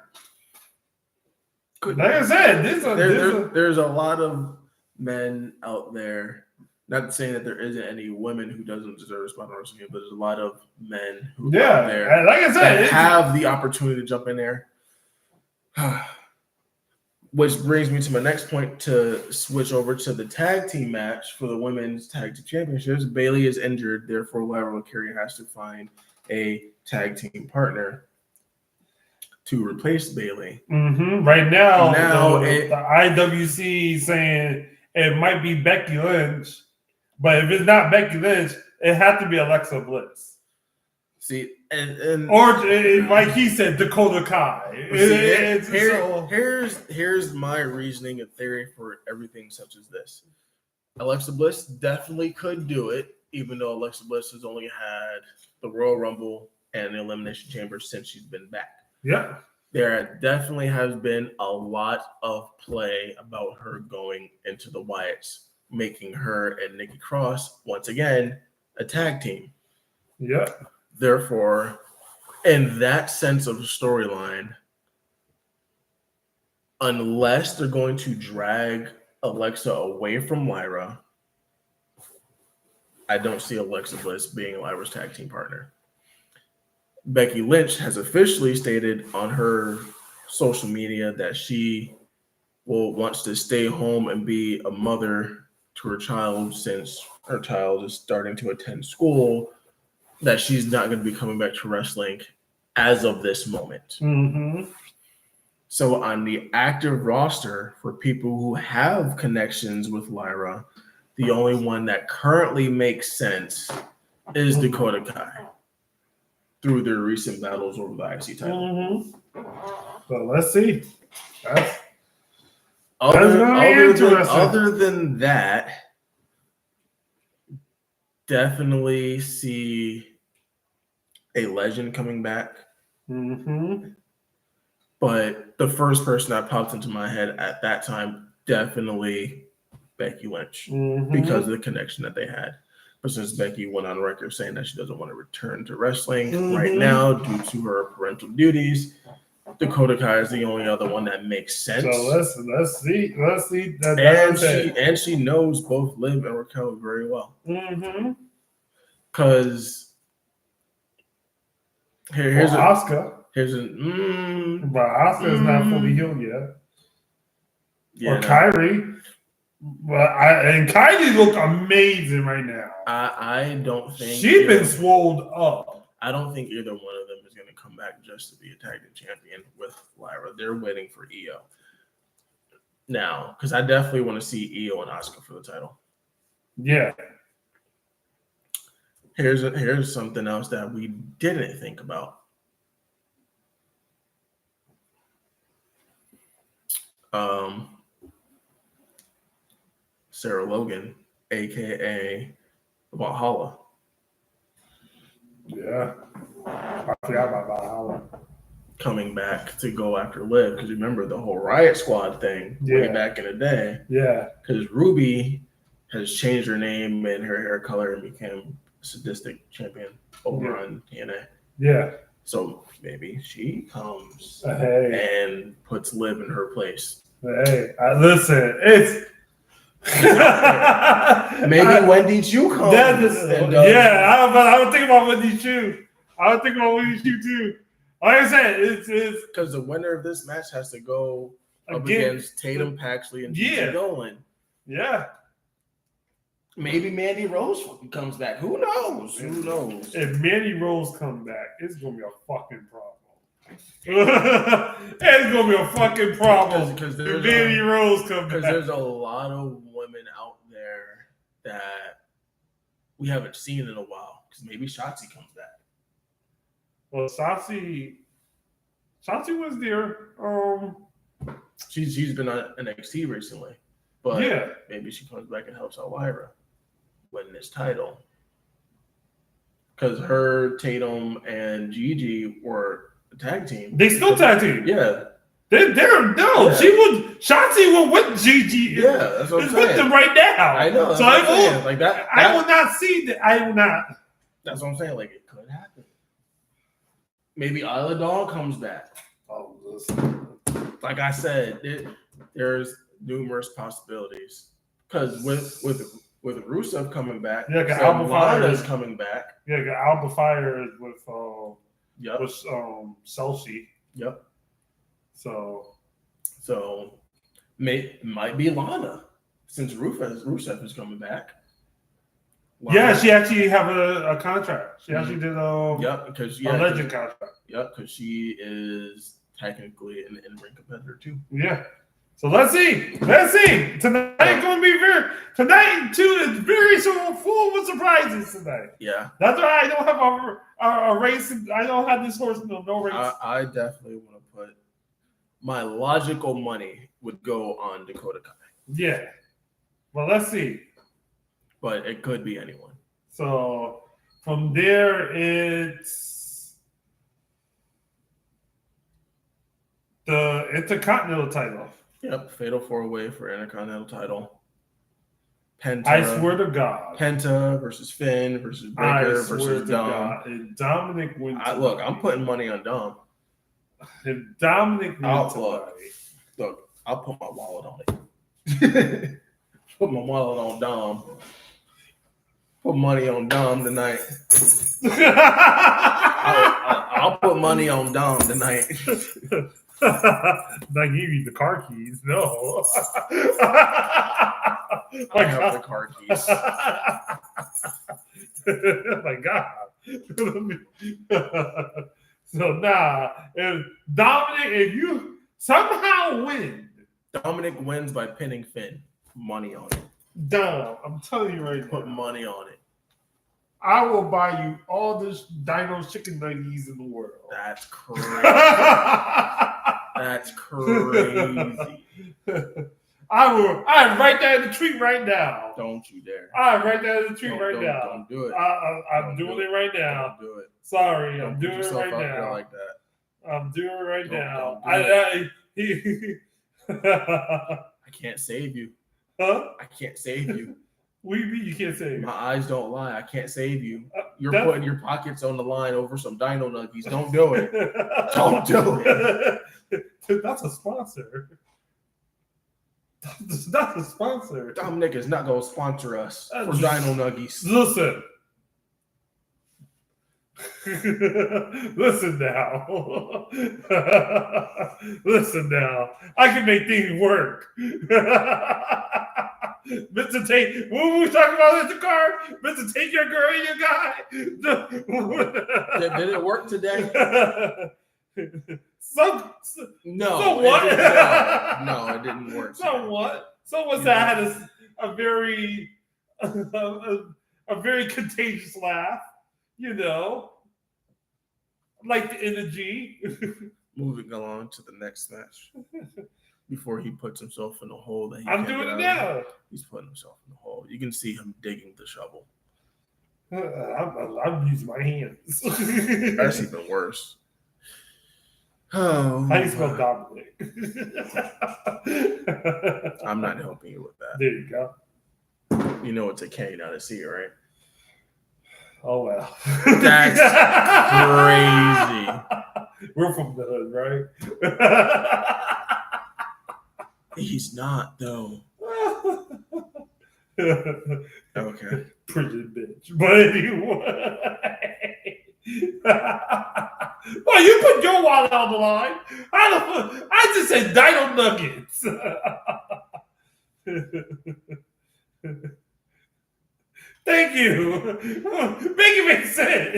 Like I said, there's a lot of men out there. Not saying that there isn't any women who doesn't deserve a spot on WrestleMania, but there's a lot of men who out there like I said, have the opportunity to jump in there. Which brings me to my next point to switch over to the tag team match for the women's tag team championships. Bayley is injured, therefore Lyra Valkyria has to find a tag team partner to replace Bayley. Mm-hmm. Right now the IWC saying it might be Becky Lynch, but if it's not Becky Lynch, it has to be Alexa Bliss. See, and or like he said, Dakota Kai. Here's my reasoning and theory for everything such as this. Alexa Bliss definitely could do it, even though Alexa Bliss has only had the Royal Rumble and the Elimination Chamber since she's been back. Yeah. There definitely has been a lot of play about her going into the Wyatts, making her and Nikki Cross, once again, a tag team. Yeah. Therefore, in that sense of storyline, unless they're going to drag Alexa away from Lyra, I don't see Alexa Bliss being Lyra's tag team partner. Becky Lynch has officially stated on her social media that she wants to stay home and be a mother to her child since her child is starting to attend school, that she's not going to be coming back to wrestling as of this moment. Mm-hmm. So on the active roster for people who have connections with Lyra, the only one that currently makes sense is Dakota Kai through their recent battles over the IC title. Mm-hmm. So let's see. Other than that, definitely see a legend coming back. Mm-hmm. But the first person that popped into my head at that time, definitely Becky Lynch, because of the connection that they had. But since Becky went on record saying that she doesn't want to return to wrestling right now due to her parental duties, Dakota Kai is the only other one that makes sense. So let's see. And she knows both Liv and Raquel very well. Because here's Asuka. But Asuka is not fully healed yet. Yeah, or Kyrie. And Kyrie look amazing right now. I don't think she's been swolled up. I don't think either one of them is going to come back just to be a tag team champion with Lyra. They're waiting for Io now, because I definitely want to see Io and Asuka for the title. Yeah. Here's something else that we didn't think about. Sarah Logan, aka Valhalla. Yeah. I forgot about Valhalla. Coming back to go after Liv, because remember the whole Riot Squad thing way back in the day. Yeah. Because Ruby has changed her name and her hair color and became sadistic champion over on TNA. Yeah. So maybe she comes and puts Liv in her place. Hey, listen, it's maybe Wendy Chu comes. I would think about Wendy Chu. I would think about Wendy Chu too. Like I said, it's because the winner of this match has to go up against Tatum Paxley and Gigi Dolan. Yeah. Maybe Mandy Rose comes back. Who knows? Who knows? If Mandy Rose comes back, it's gonna be a fucking problem. It's gonna be a fucking problem because Mandy Rose comes back. Because there's a lot of women out there that we haven't seen in a while. Because maybe Shotzi comes back. Well, Shotzi was there. She's been on NXT recently, but maybe she comes back and helps out Lyra win this title. Because her, Tatum, and Gigi were a tag team. They still tag team. Yeah. Shotzi will with Gigi. Yeah, that's what I'm saying. With them right now. I know. So like that. I will not see that. I will not. That's what I'm saying. Like it could happen. Maybe Isla Dawn comes back. Oh, listen. Like I said, there's numerous possibilities. Because with Rusev coming back, Alba Fire is coming back. Yeah, Alba Fire is with Celsi. Yep. So might be Lana since Rusev is coming back. Lana. Yeah, she actually have a contract. She actually did a legend contract. Yep, because she is technically an in-ring competitor too. Yeah. So let's see. Tonight going to be tonight too is very full with surprises tonight. Yeah. That's why I don't have a race. I don't have this horse no race. I definitely want to put my logical money would go on Dakota Kai. Yeah. Well, let's see. But it could be anyone. So from there, it's the Intercontinental title. Yep, Fatal 4-Way for Intercontinental title. Penta. I swear to God. Penta versus Finn versus Baker versus Dom. And Dominic wins. Look, I'm putting money on Dom. If Dominic wins look, I'll put my wallet on it. Put my wallet on Dom. Put money on Dom tonight. I'll put money on Dom tonight. Not give you the car keys, no. I have the car keys. My God. So if Dominic, if you somehow win, Dominic wins by pinning Finn. Money on it. Dom, I'm telling you right now. Put money on it. I will buy you all this Dino's chicken nuggets in the world. That's crazy. That's crazy. I'm right there in the tree right now. Don't you dare. I'm right there in the tree now. Don't do it. I'm doing it right now. Don't do it. Sorry, I'm doing it right now. Like that. I'm doing it right now. I can't save you. Huh? I can't save you. What do you mean you can't save? My eyes don't lie. I can't save you. You're That's- putting your pockets on the line over some Dino Nuggies. Don't do it. Don't do it. That's a sponsor. That's a sponsor. Dominic is not going to sponsor us for Dino Nuggies. Listen. Listen now. Listen now. I can make things work. Mr. Take, what were we talking about in the car? Mr. Take your girl and your guy. Did it work today? Somewhat. No, it didn't work. Somewhat. Someone said I had a very a very contagious laugh. You know, like the energy. Moving along to the next match. Before he puts himself in a hole that I'm doing it now. He's putting himself in the hole. You can see him digging the shovel. I'm using my hands. That's even worse. Oh, How do you spell Dominic? I'm not helping you with that. There you go. You know it's a K, not a C, right? Oh well. That's crazy. We're from the hood, right? He's not though. Okay. Prison bitch. But anyway. Well, you put your wallet on the line. I just said Dino Nuggets. Thank you. Make it make sense.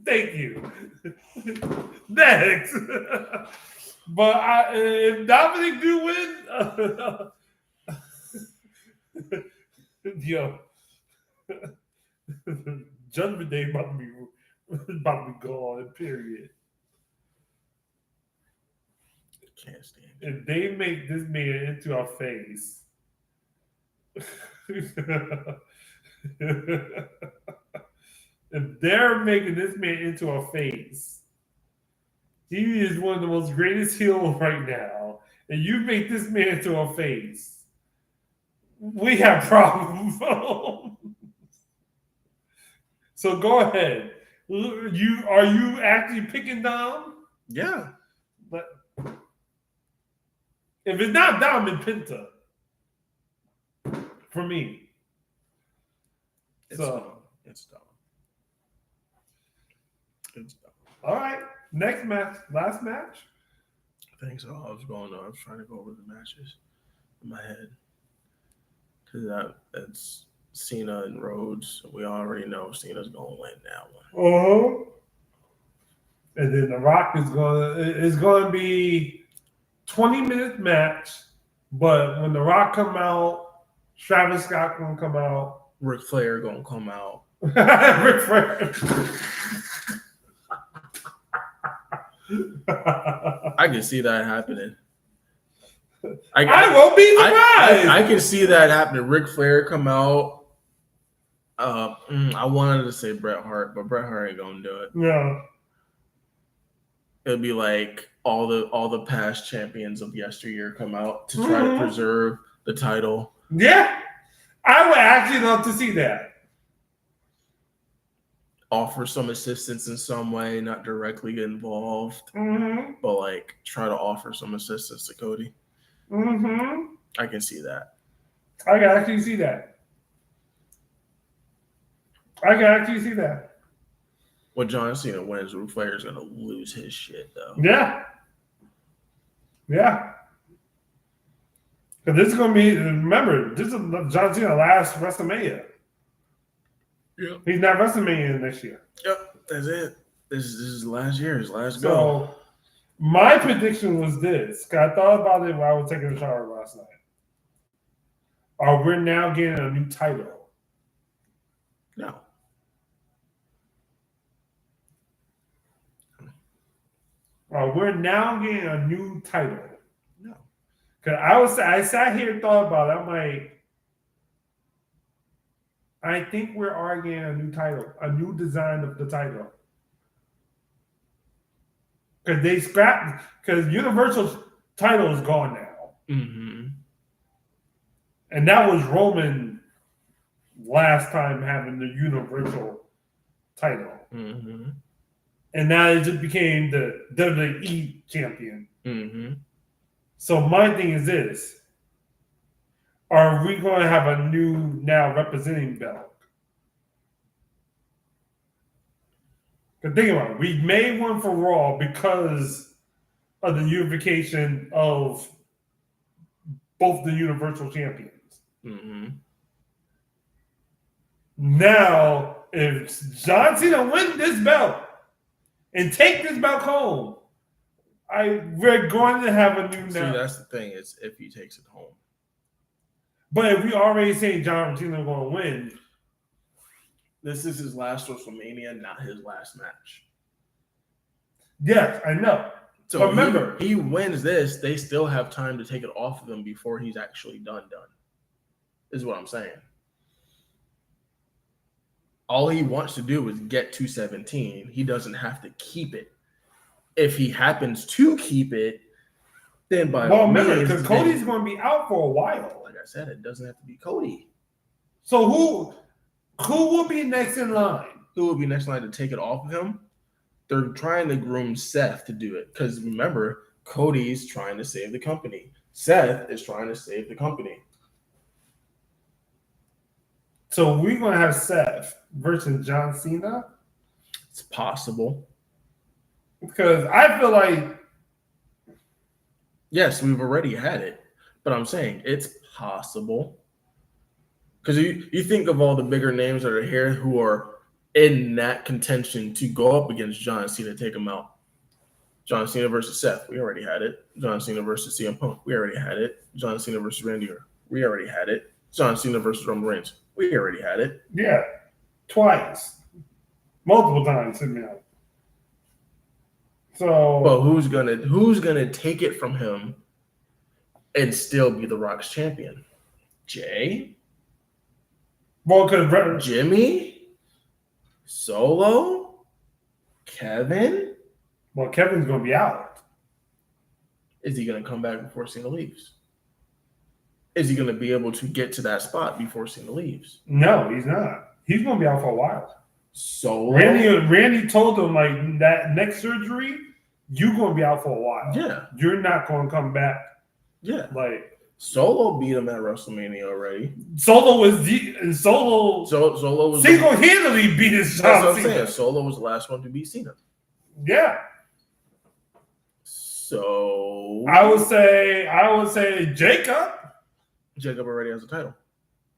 Thank you. Next. But if Dominic do win, yo, Judgment Day about to be gone. Period. Can't stand it. If they make this man into a face, if they're making this man into a face, he is one of the most greatest heels right now, and you make this man into a face, we have problems. So go ahead. Are you actually picking Dom? Yeah. But if it's not Dom, it's Penta. For me. It's So dumb. It's dumb. It's dumb. all right. Next match. Last match. I think so. I was trying to go over the matches in my head. Because that's Cena and Rhodes. We already know Cena's going to win that one. Uh-huh. And then The Rock is going to be 20-minute match, but when The Rock come out, Travis Scott going to come out. Ric Flair going to come out. Ric Flair. I can see that happening. I won't be surprised. I can see that happening. Ric Flair come out. I wanted to say Bret Hart, but Bret Hart ain't gonna do it. No. It'll be like all the past champions of yesteryear come out to try to preserve the title. Yeah, I would actually love to see that. Offer some assistance in some way, not directly get involved, but like try to offer some assistance to Cody. I can see that. I can actually see that. When John Cena wins, Ric Flair is gonna lose his shit though. Yeah. Because this is going to be, remember, this is John Cena's last WrestleMania. Yep. He's not WrestleMania next year. Yep, that's it. This is last year, his last go. So, my prediction was this. Because I thought about it while I was taking a shower last night. We're now getting a new title. No. We're now getting a new title. No. Because I sat here and thought about it. I'm like, I think we're arguing a new title, a new design of the title. Because Universal title is gone now. Mm-hmm. And that was Roman last time having the Universal title. Mm-hmm. And now it just became the WWE champion. Mm-hmm. So my thing is this. Are we going to have a new now representing belt? Because think about it. We made one for Raw because of the unification of both the Universal champions. Mm-hmm. Now, if John Cena win this belt and take this belt home, we're going to have a new See, now. that's the thing, is if he takes it home. But if we already say John Cena going to win, This is his last WrestleMania, not his last match. yes, I know. So but remember, he wins this, they still have time to take it off of him before he's actually done. Is what I'm saying. All he wants to do is get to 17. He doesn't have to keep it. If he happens to keep it, then by all remember, means, because Cody's going to be out for a while. Like I said, it doesn't have to be Cody. So who will be next in line? Who will be next in line to take it off of him? They're trying to groom Seth to do it. Because remember, Cody's trying to save the company. Seth is trying to save the company. So we're going to have Seth versus John Cena? It's possible. Because I feel like... Yes, we've already had it. But I'm saying it's possible. Because you think of all the bigger names that are here who are in that contention to go up against John Cena, take him out. John Cena versus Seth, we already had it. John Cena versus CM Punk, we already had it. John Cena versus Randy Orton, we already had it. John Cena versus Roman Reigns, we already had it. Yeah, twice. Multiple times. So, but who's gonna take it from him and still be the Rock's champion? Jay? Well, because Jimmy? Solo? Kevin? Well, Kevin's going to be out. Is he going to come back before Cena leaves? Is he going to be able to get to that spot before Cena leaves? No, he's not. He's going to be out for a while. Solo? Randy told him, like, that next surgery, you're going to be out for a while. Yeah. You're not going to come back. Yeah. Like, Solo beat him at WrestleMania already. Solo was single-handedly beat his John That's what I'm Cena. saying. Solo was the last one to beat Cena. Yeah. So I would say Jacob. Jacob already has a title.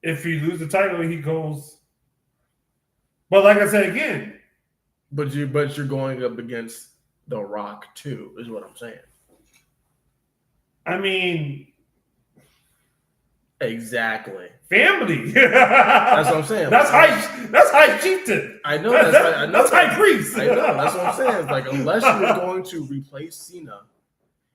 If he loses the title, he goes. But like I said again. But you're going up against The Rock too, is what I'm saying. I mean, exactly. Family. That's what I'm saying. That's high chieftain. I know that's high priest. I know. That's what I'm saying. It's like, unless you're going to replace Cena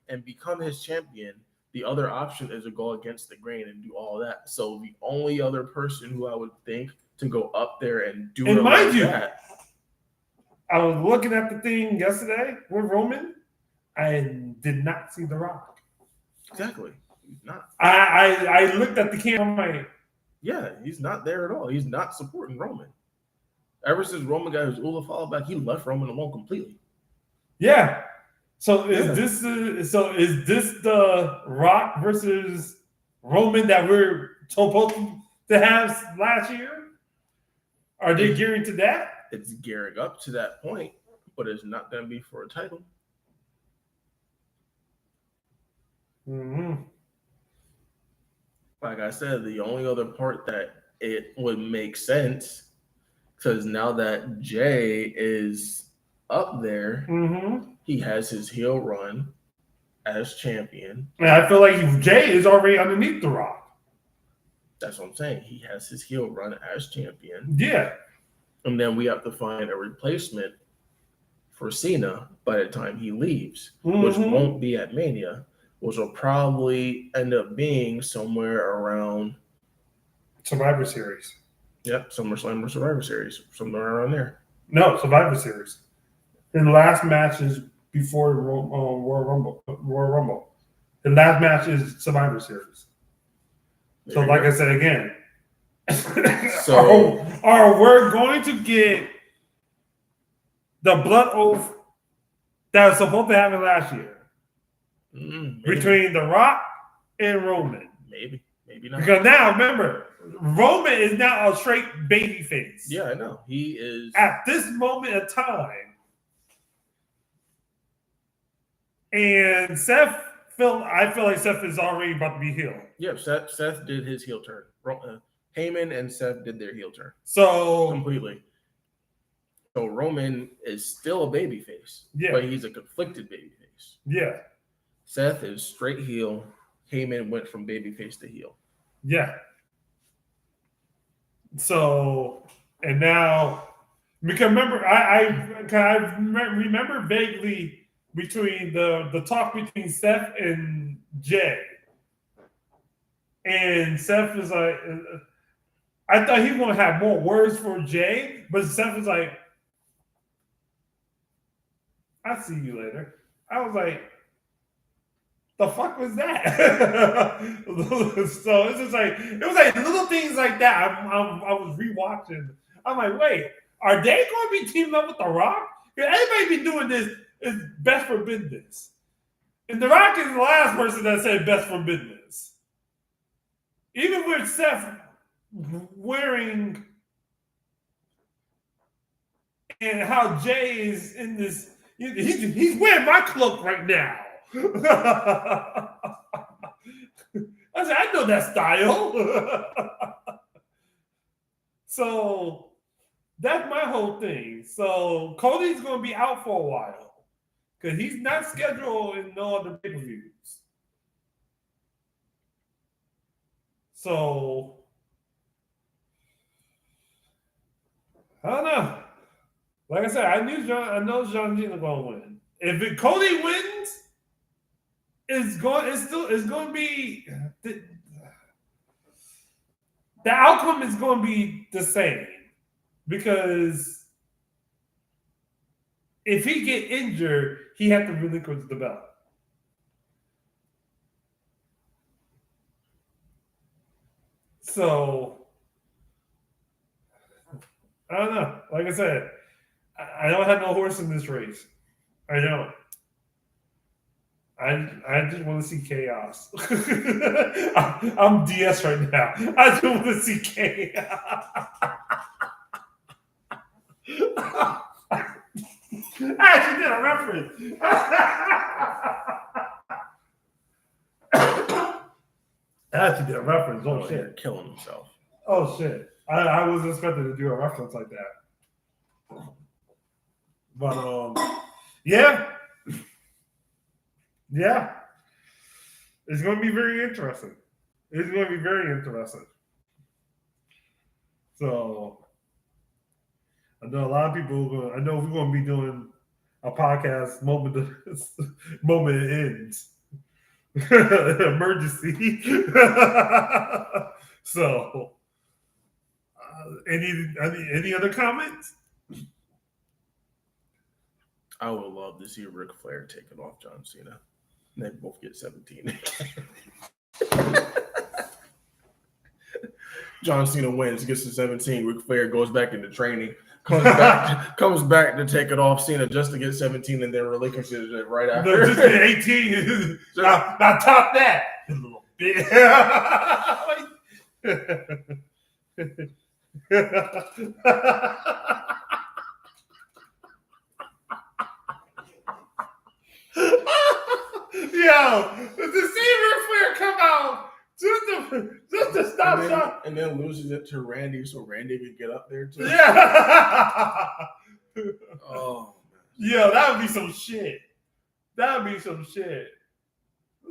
and become his champion, the other option is to go against the grain and do all that. So the only other person who I would think to go up there and do it like that. I was looking at the thing yesterday with Roman. I did not see The Rock. Exactly. He's not. I looked at the camera. I'm like, yeah, he's not there at all. He's not supporting Roman. Ever since Roman got his Ula follow back, he left Roman alone completely. Yeah. So is this the Rock versus Roman that we're supposed to have last year? Are they gearing to that? It's gearing up to that point, but it's not going to be for a title. Mm-hmm. Like I said, the only other part that it would make sense, because now that Jay is up there, he has his heel run as champion. And I feel like Jay is already underneath The Rock. That's what I'm saying. He has his heel run as champion. Yeah. And then we have to find a replacement for Cena by the time he leaves, which won't be at Mania, which will probably end up being somewhere around Survivor Series. Yep, SummerSlam or Survivor Series, somewhere around there. No, Survivor Series. The last match is before Royal Rumble. The last match is Survivor Series. So, like I said again, So we're going to get the blood oath that was supposed to happen last year between The Rock and Roman. Maybe not. Because now, remember, Roman is now a straight baby face. Yeah, I know. He is. At this moment in time. And I feel like Seth is already about to be healed. Yeah, Seth did his heel turn. Heyman and Seth did their heel turn. So completely. So Roman is still a babyface. Yeah. But he's a conflicted babyface. Yeah. Seth is straight heel. Heyman went from babyface to heel. Yeah. So, and now, because remember, I remember vaguely between the talk between Seth and Jay. And Seth was like, I thought he was going to have more words for Jay, but Seth was like, I'll see you later. I was like, the fuck was that? So it's just like, it was like little things like that. I was rewatching. I'm like, wait, are they going to be teaming up with The Rock? Because everybody be doing this is best for business. And The Rock is the last person that said best for business. Even with Seth wearing and how Jay is in this, he's wearing my cloak right now. I said, I know that style. So that's my whole thing. So Cody's going to be out for a while because he's not scheduled in no other pay-per-views. So I don't know. Like I said, I know John Cena going to win. If Cody wins, it's going to be the outcome is going to be the same because if he get injured, he have to relinquish the belt. So I don't know. Like I said, I don't have no horse in this race. I don't. I just want to see chaos. I'm DS right now. I just want to see chaos. I actually did a reference. Oh, shit. Killing himself. Oh, shit. I was expecting to do a reference like that. But, yeah. Yeah. It's going to be very interesting. So, I know a lot of people, I know we're going to be doing a podcast moment ends. Emergency. So, any other comments? I would love to see Ric Flair taking off John Cena. And they both get 17. John Cena wins, gets to 17. Ric Flair goes back into training, comes back to take it off Cena just to get 17, and then relinquishes it right after. No, just get 18. Now top that, a little bit. Yo, to see Ric Flair come out just to stop Shawn. And then loses it to Randy so Randy could get up there too. Yeah. Oh, man. Yo, that would be some shit.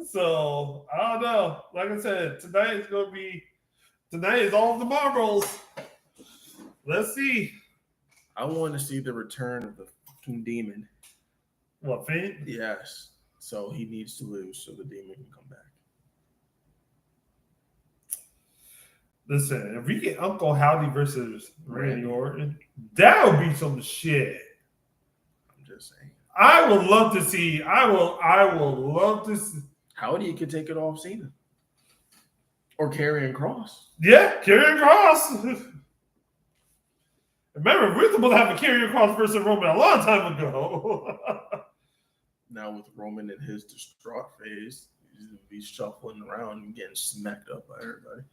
So, I don't know. Like I said, tonight is all the marbles. Let's see. I want to see the return of the fucking demon. What, Finn? Yes. So he needs to lose so the demon can come back. Listen, if we get Uncle Howdy versus Randy Orton, that would be some shit. I'm just saying. I would love to see. I will love to see. Howdy, you could take it off Cena. Or Karrion Kross. Yeah, Karrion Kross. Remember, we were supposed to have a Karrion Kross versus Roman a long time ago. Now with Roman in his distraught phase, he's shuffling around and getting smacked up by everybody.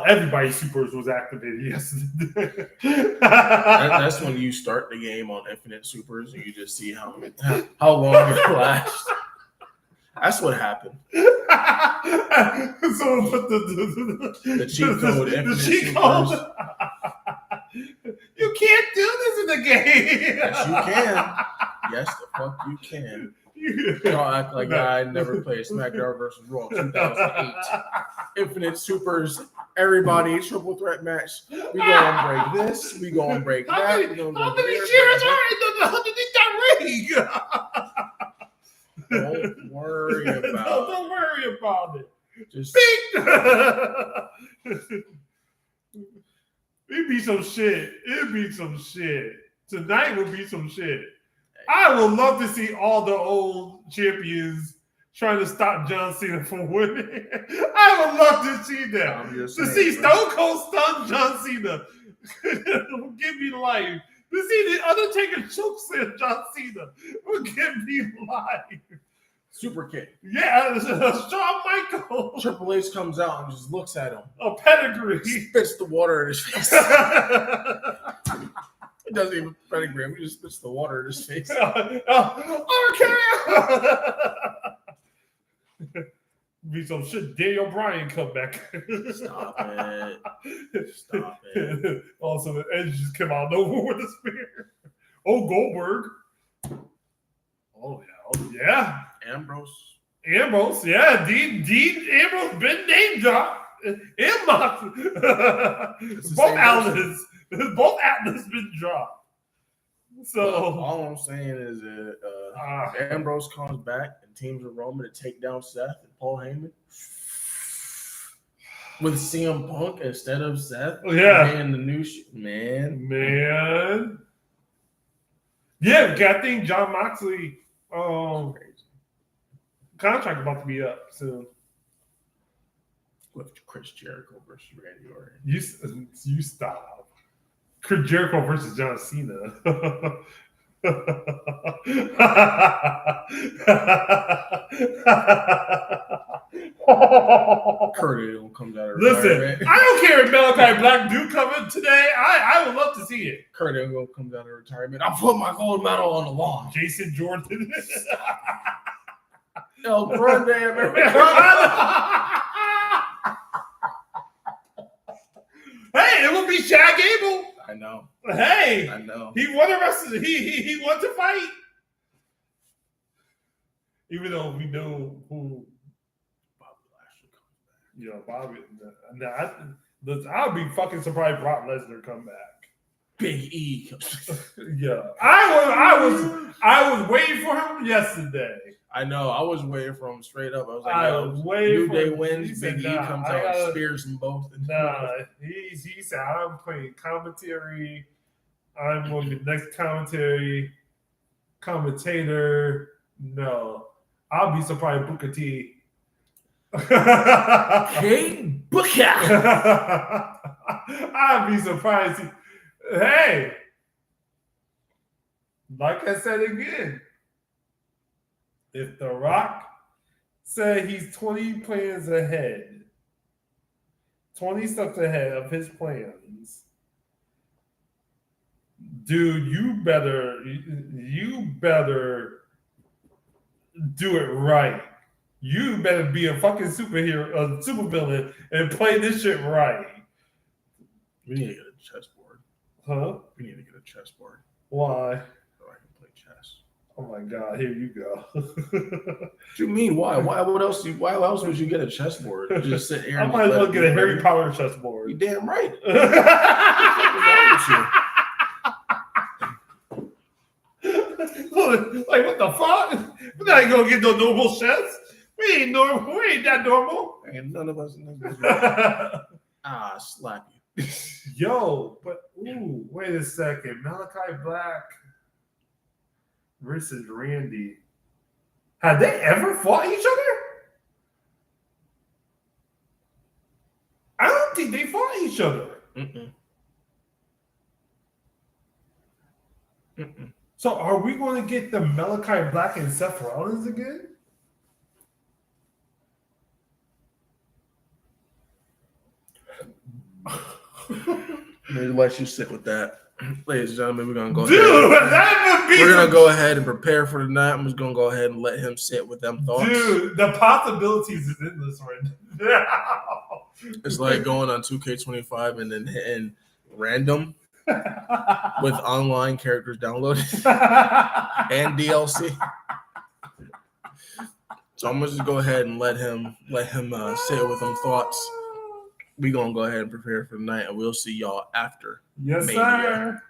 Everybody's supers was activated yesterday. That's when you start the game on Infinite Supers and you just see how long it lasts. That's what happened. Someone put the cheat code. The cheat code. You can't do this in the game. Yes, you can. Yes, the fuck you can. Y'all act like I never played SmackDown vs. Raw 2008. Infinite Supers, everybody, triple threat match. We gonna break this. We gonna break that. How many chairs are underneath that ring? Don't worry about it. Don't worry about it. Just It'd be some shit. It'd be some shit. Tonight would be some shit. I would love to see all the old champions trying to stop John Cena from winning. I would love to see that. To see Stone Cold stun John Cena. Give me life. To see the Undertaker chokeslam John Cena will give me life. Super kick. Yeah, Shawn Michaels. Triple H comes out and just looks at him. A pedigree. Spits the water in his face. It doesn't even pedigree him. He just spits the water in his face. Be some shit. Daniel Bryan come back. Stop it. Stop it. Also, the Edge just came out of nowhere with a spear. Oh, Goldberg. Oh, yeah. Ambrose, yeah. Dean Ambrose been name dropped. Both outlets been dropped. So all I'm saying is that Ambrose comes back and teams with Roman to take down Seth and Paul Heyman with CM Punk instead of Seth. Yeah, and the new man. Yeah, I think John Moxley contract about to be up soon. With Chris Jericho versus Randy Orton. You stop. Chris Jericho versus John Cena. Kurt Angle comes out of retirement. I don't care if Malachi Black do come in today. I would love to see it. Kurt Angle comes out of retirement. I'll put my gold medal on the lawn. Jason Jordan. El Grande Americano. Hey, it will be Shaq Gable. I know. Hey, I know. He won a wrestling. He won to fight. Even though we know who Bobby Lashley comes back. I would be fucking surprised Brock Lesnar come back. Big E. Yeah, I was waiting for him yesterday. I know. I was waiting for him straight up. I was like, New Day wins. Big E comes out and spears them both. He said, I'm playing commentary. I'm going to be the next commentator. No. I'll be surprised Booker T. King Booker. I'll be surprised. Hey. Like I said again. If The Rock said he's 20 plans ahead, 20 steps ahead of his plans, dude, you better do it right. You better be a fucking supervillain, and play this shit right. We need to get a chessboard. Huh? We need to get a chessboard. Why? So I can play chess. Oh my God! Here you go. What you mean? Why? Why else would you get a chessboard? Just sit here. I might as well get a Harry Potter chessboard. You damn right. Like what the fuck? We're not gonna get no normal chess. We ain't normal. We ain't that normal. And none of us in this business. Slap you. Yo, but wait a second. Malachi Black versus Randy. Had they ever fought each other? each other. Mm-mm. Mm-mm. So are we going to get the Malachi Black and Seth Rollins again? Maybe let you sit with that. Ladies and gentlemen, we're gonna go Dude, ahead. that would be. We're gonna go ahead and prepare for tonight. I'm just gonna go ahead and let him sit with them thoughts. Dude, the possibilities is endless right now. It's like going on 2K25 and then hitting random with online characters downloaded and DLC. So I'm gonna just go ahead and let him sit with them thoughts. We're gonna go ahead and prepare for the night, and we'll see y'all after Yes, Mania. sir.